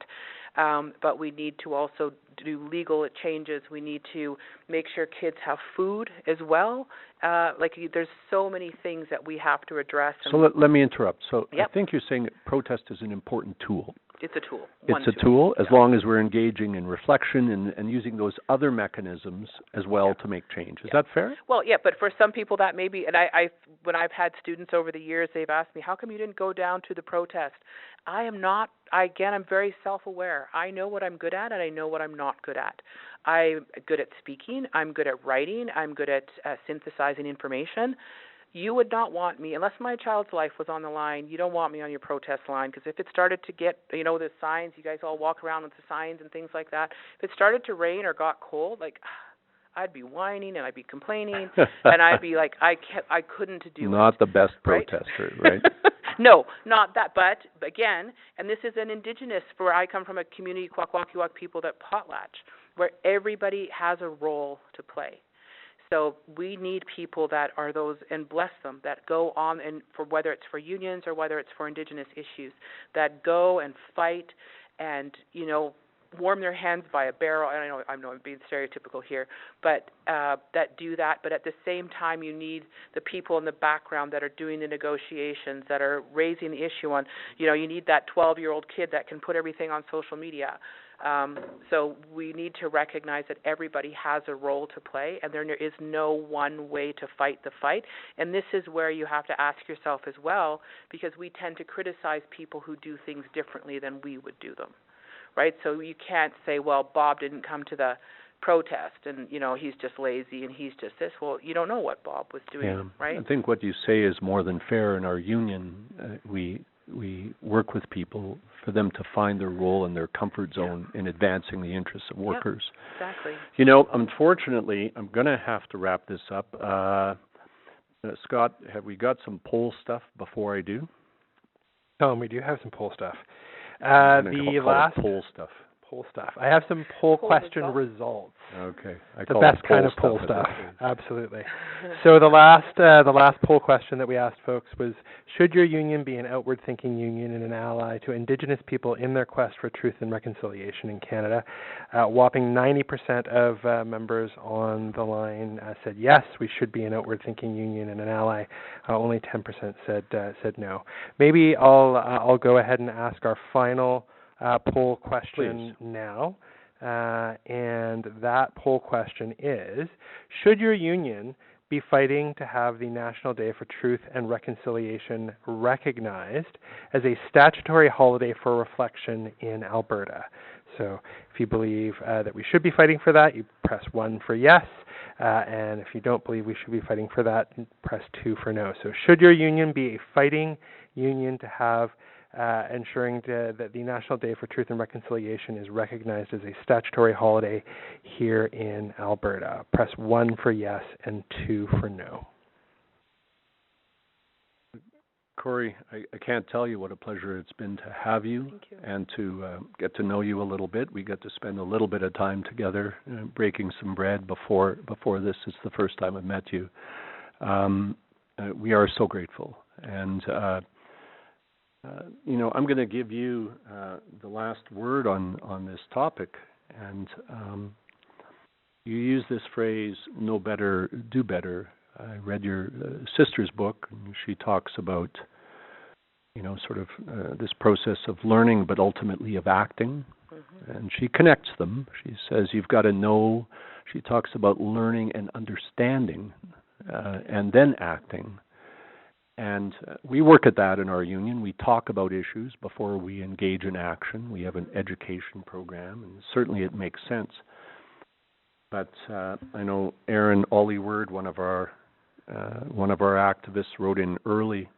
Speaker 3: but we need to also do legal changes. We need to make sure kids have food as well. There's so many things that we have to address.
Speaker 2: So let me interrupt. So yep. I think you're saying that protest is an important tool.
Speaker 3: It's a tool.
Speaker 2: It's a tool as long as we're engaging in reflection and using those other mechanisms as well to make change. Is that fair?
Speaker 3: Well, yeah, but for some people that may be, and when I've had students over the years, they've asked me, how come you didn't go down to the protest? I'm very self-aware. I know what I'm good at and I know what I'm not good at. I'm good at speaking. I'm good at writing. I'm good at synthesizing information. You would not want me, unless my child's life was on the line, you don't want me on your protest line, because if it started to get, the signs, you guys all walk around with the signs and things like that, if it started to rain or got cold, I'd be whining and I'd be complaining, and I'd be like, I couldn't do it.
Speaker 2: Not the best protester, right?
Speaker 3: No, not that, but again, and this is an Indigenous, where I come from a community, Kwakwaka'wakw people, that potlatch, where everybody has a role to play. So we need people that are those, and bless them, that go on, and for whether it's for unions or whether it's for Indigenous issues, that go and fight and, warm their hands by a barrel. And I know I'm being stereotypical here, but that do that. But at the same time, you need the people in the background that are doing the negotiations, that are raising the issue on, you need that 12-year-old kid that can put everything on social media. So we need to recognize that everybody has a role to play, and there is no one way to fight the fight. And this is where you have to ask yourself as well, because we tend to criticize people who do things differently than we would do them, right? So you can't say, well, Bob didn't come to the protest and, he's just lazy and he's just this. Well, you don't know what Bob was doing, right?
Speaker 2: I think what you say is more than fair. In our union, we work with people for them to find their role and their comfort zone in advancing the interests of workers.
Speaker 3: Exactly.
Speaker 2: Unfortunately, I'm going to have to wrap this up. Scott, have we got some poll stuff before I do?
Speaker 1: We do have some poll stuff. The last
Speaker 2: poll stuff.
Speaker 1: Poll stuff. I have some poll question results.
Speaker 2: Okay.
Speaker 1: The best kind of poll stuff. Absolutely. So the last poll question that we asked folks was, should your union be an outward-thinking union and an ally to Indigenous people in their quest for truth and reconciliation in Canada? Whopping 90% of members on the line said yes, we should be an outward-thinking union and an ally. Only 10% said no. Maybe I'll go ahead and ask our final poll question now, and that poll question is, should your union be fighting to have the National Day for Truth and Reconciliation recognized as a statutory holiday for reflection in Alberta. So if you believe that we should be fighting for that, you press 1 for yes. And if you don't believe we should be fighting for that, press 2 for no. So should your union be a fighting union to have ensuring that the National Day for Truth and Reconciliation is recognized as a statutory holiday here in Alberta? Press 1 for yes and 2 for no.
Speaker 2: Kory, I can't tell you what a pleasure it's been to have you, and to get to know you a little bit. We get to spend a little bit of time together breaking some bread before this. It's the first time I've met you. We are so grateful. And, I'm going to give you the last word on this topic. And you use this phrase, know better, do better. I read your sister's book, and she talks about, this process of learning, but ultimately of acting. Mm-hmm. And she connects them. She says you've got to know. She talks about learning and understanding, and then acting. And we work at that in our union. We talk about issues before we engage in action. We have an education program, and certainly it makes sense. But I know Erin Ollyward, one of our activists, wrote in earlier.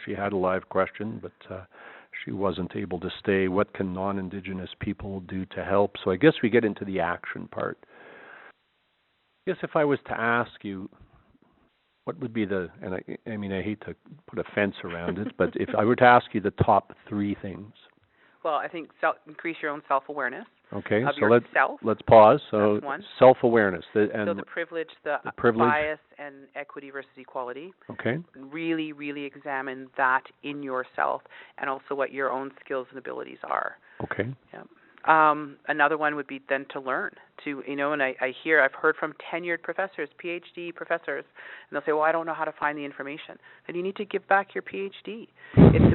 Speaker 2: She had a live question, but she wasn't able to stay. What can non-Indigenous people do to help? So I guess we get into the action part. I guess if I was to ask you, what would be I hate to put a fence around it, but if I were to ask you the top 3 things.
Speaker 3: Well, I think increase your own self-awareness.
Speaker 2: Okay,
Speaker 3: of
Speaker 2: so
Speaker 3: yourself.
Speaker 2: let's pause. So
Speaker 3: that's one.
Speaker 2: Self-awareness.
Speaker 3: So the privilege, the bias and equity versus equality.
Speaker 2: Okay.
Speaker 3: Really, really examine that in yourself, and also what your own skills and abilities are.
Speaker 2: Okay.
Speaker 3: Yeah. Another one would be then to learn, and I've heard from tenured professors, PhD professors, and they'll say, well, I don't know how to find the information. Then you need to give back your PhD.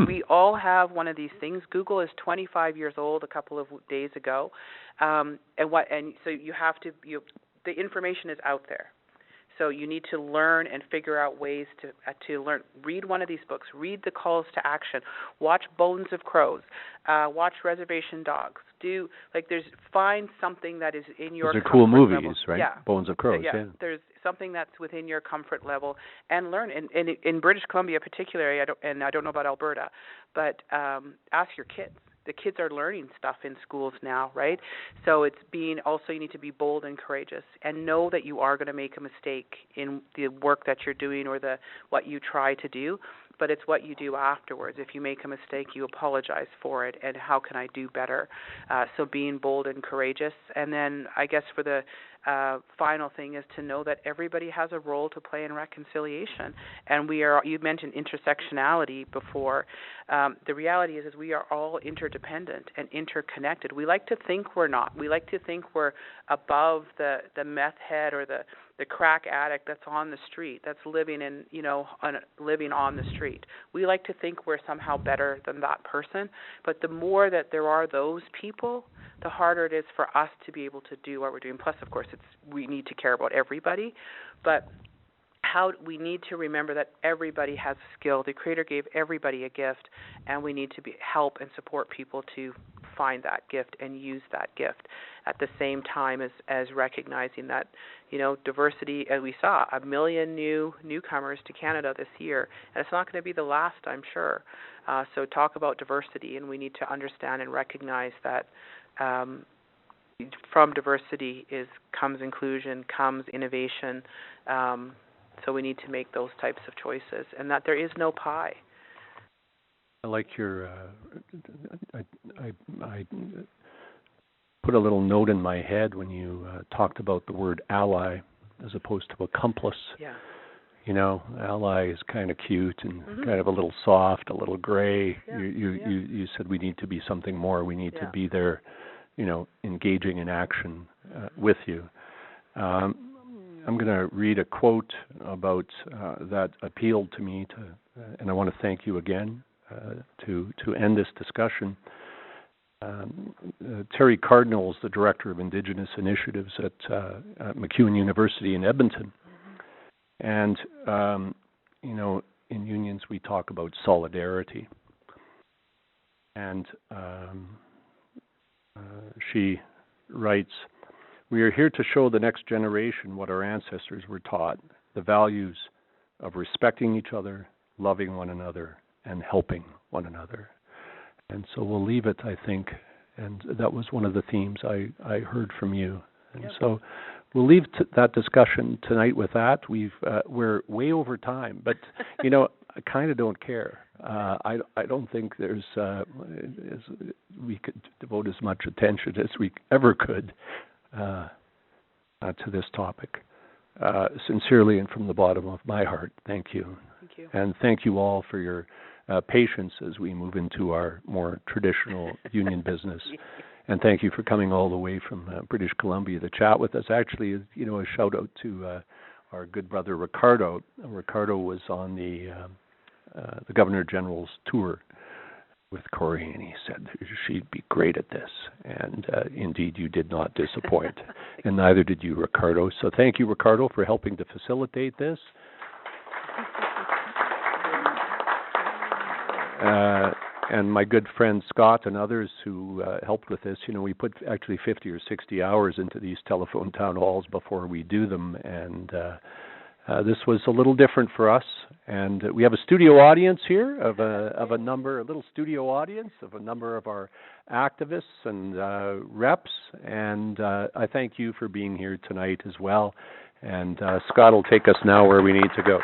Speaker 3: We all have one of these things. Google is 25 years old a couple of days ago, and so you have to, the information is out there. So you need to learn and figure out ways to learn. Read one of these books. Read the calls to action. Watch Bones of Crows. Watch Reservation Dogs. Find something that is in your comfort level. Those are cool movies,
Speaker 2: level. Right?
Speaker 3: Yeah.
Speaker 2: Bones of Crows, yeah.
Speaker 3: There's something that's within your comfort level, and learn. And in British Columbia particularly, I don't know about Alberta, but ask your kids. The kids are learning stuff in schools now, right? So you need to be bold and courageous and know that you are going to make a mistake in the work that you're doing or what you try to do, but it's what you do afterwards. If you make a mistake, you apologize for it, and how can I do better? So being bold and courageous. And then I guess for the final thing is to know that everybody has a role to play in reconciliation. And you mentioned intersectionality before. The reality is we are all interdependent and interconnected. We like to think we're not. We like to think we're above the meth head or the crack addict that's on the street, that's living on the street. We like to think we're somehow better than that person. But the more that there are those people, the harder it is for us to be able to do what we're doing. Plus, of course, we need to care about everybody. But we need to remember that everybody has a skill. The Creator gave everybody a gift, and we need to help and support people to find that gift and use that gift at the same time as recognizing that, diversity, as we saw, 1 million newcomers to Canada this year, and it's not going to be the last, I'm sure. So talk about diversity, and we need to understand and recognize that from diversity comes inclusion, comes innovation. So we need to make those types of choices, and that there is no pie.
Speaker 2: I like your. I put a little note in my head when you talked about the word ally as opposed to accomplice.
Speaker 3: Yeah.
Speaker 2: Ally is kind of cute and kind of a little soft, a little gray.
Speaker 3: Yeah.
Speaker 2: You said we need to be something more. We need to be there, engaging in action with you. I'm going to read a quote about that appealed to me, and I want to thank you again to end this discussion. Terry Cardinal is the Director of Indigenous Initiatives at MacEwan University in Edmonton. And, in unions we talk about solidarity. And she writes, "We are here to show the next generation what our ancestors were taught, the values of respecting each other, loving one another, and helping one another." And so we'll leave it, I think, and that was one of the themes I heard from you. And so we'll leave that discussion tonight with that. We're way over time, but I kind of don't care. I don't think we could devote as much attention as we ever could to this topic. Sincerely and from the bottom of my heart, thank you.
Speaker 3: Thank you.
Speaker 2: And thank you all for your patience as we move into our more traditional union business. And thank you for coming all the way from British Columbia to chat with us. Actually, a shout out to our good brother Ricardo. Ricardo was on the Governor General's tour with Kory, and he said she'd be great at this. And indeed, you did not disappoint, and neither did you, Ricardo. So thank you, Ricardo, for helping to facilitate this. And my good friend Scott and others who helped with this, we put actually 50 or 60 hours into these telephone town halls before we do them, and this was a little different for us. And we have a studio audience here of a little studio audience of a number of our activists and reps, and I thank you for being here tonight as well. And Scott will take us now where we need to go.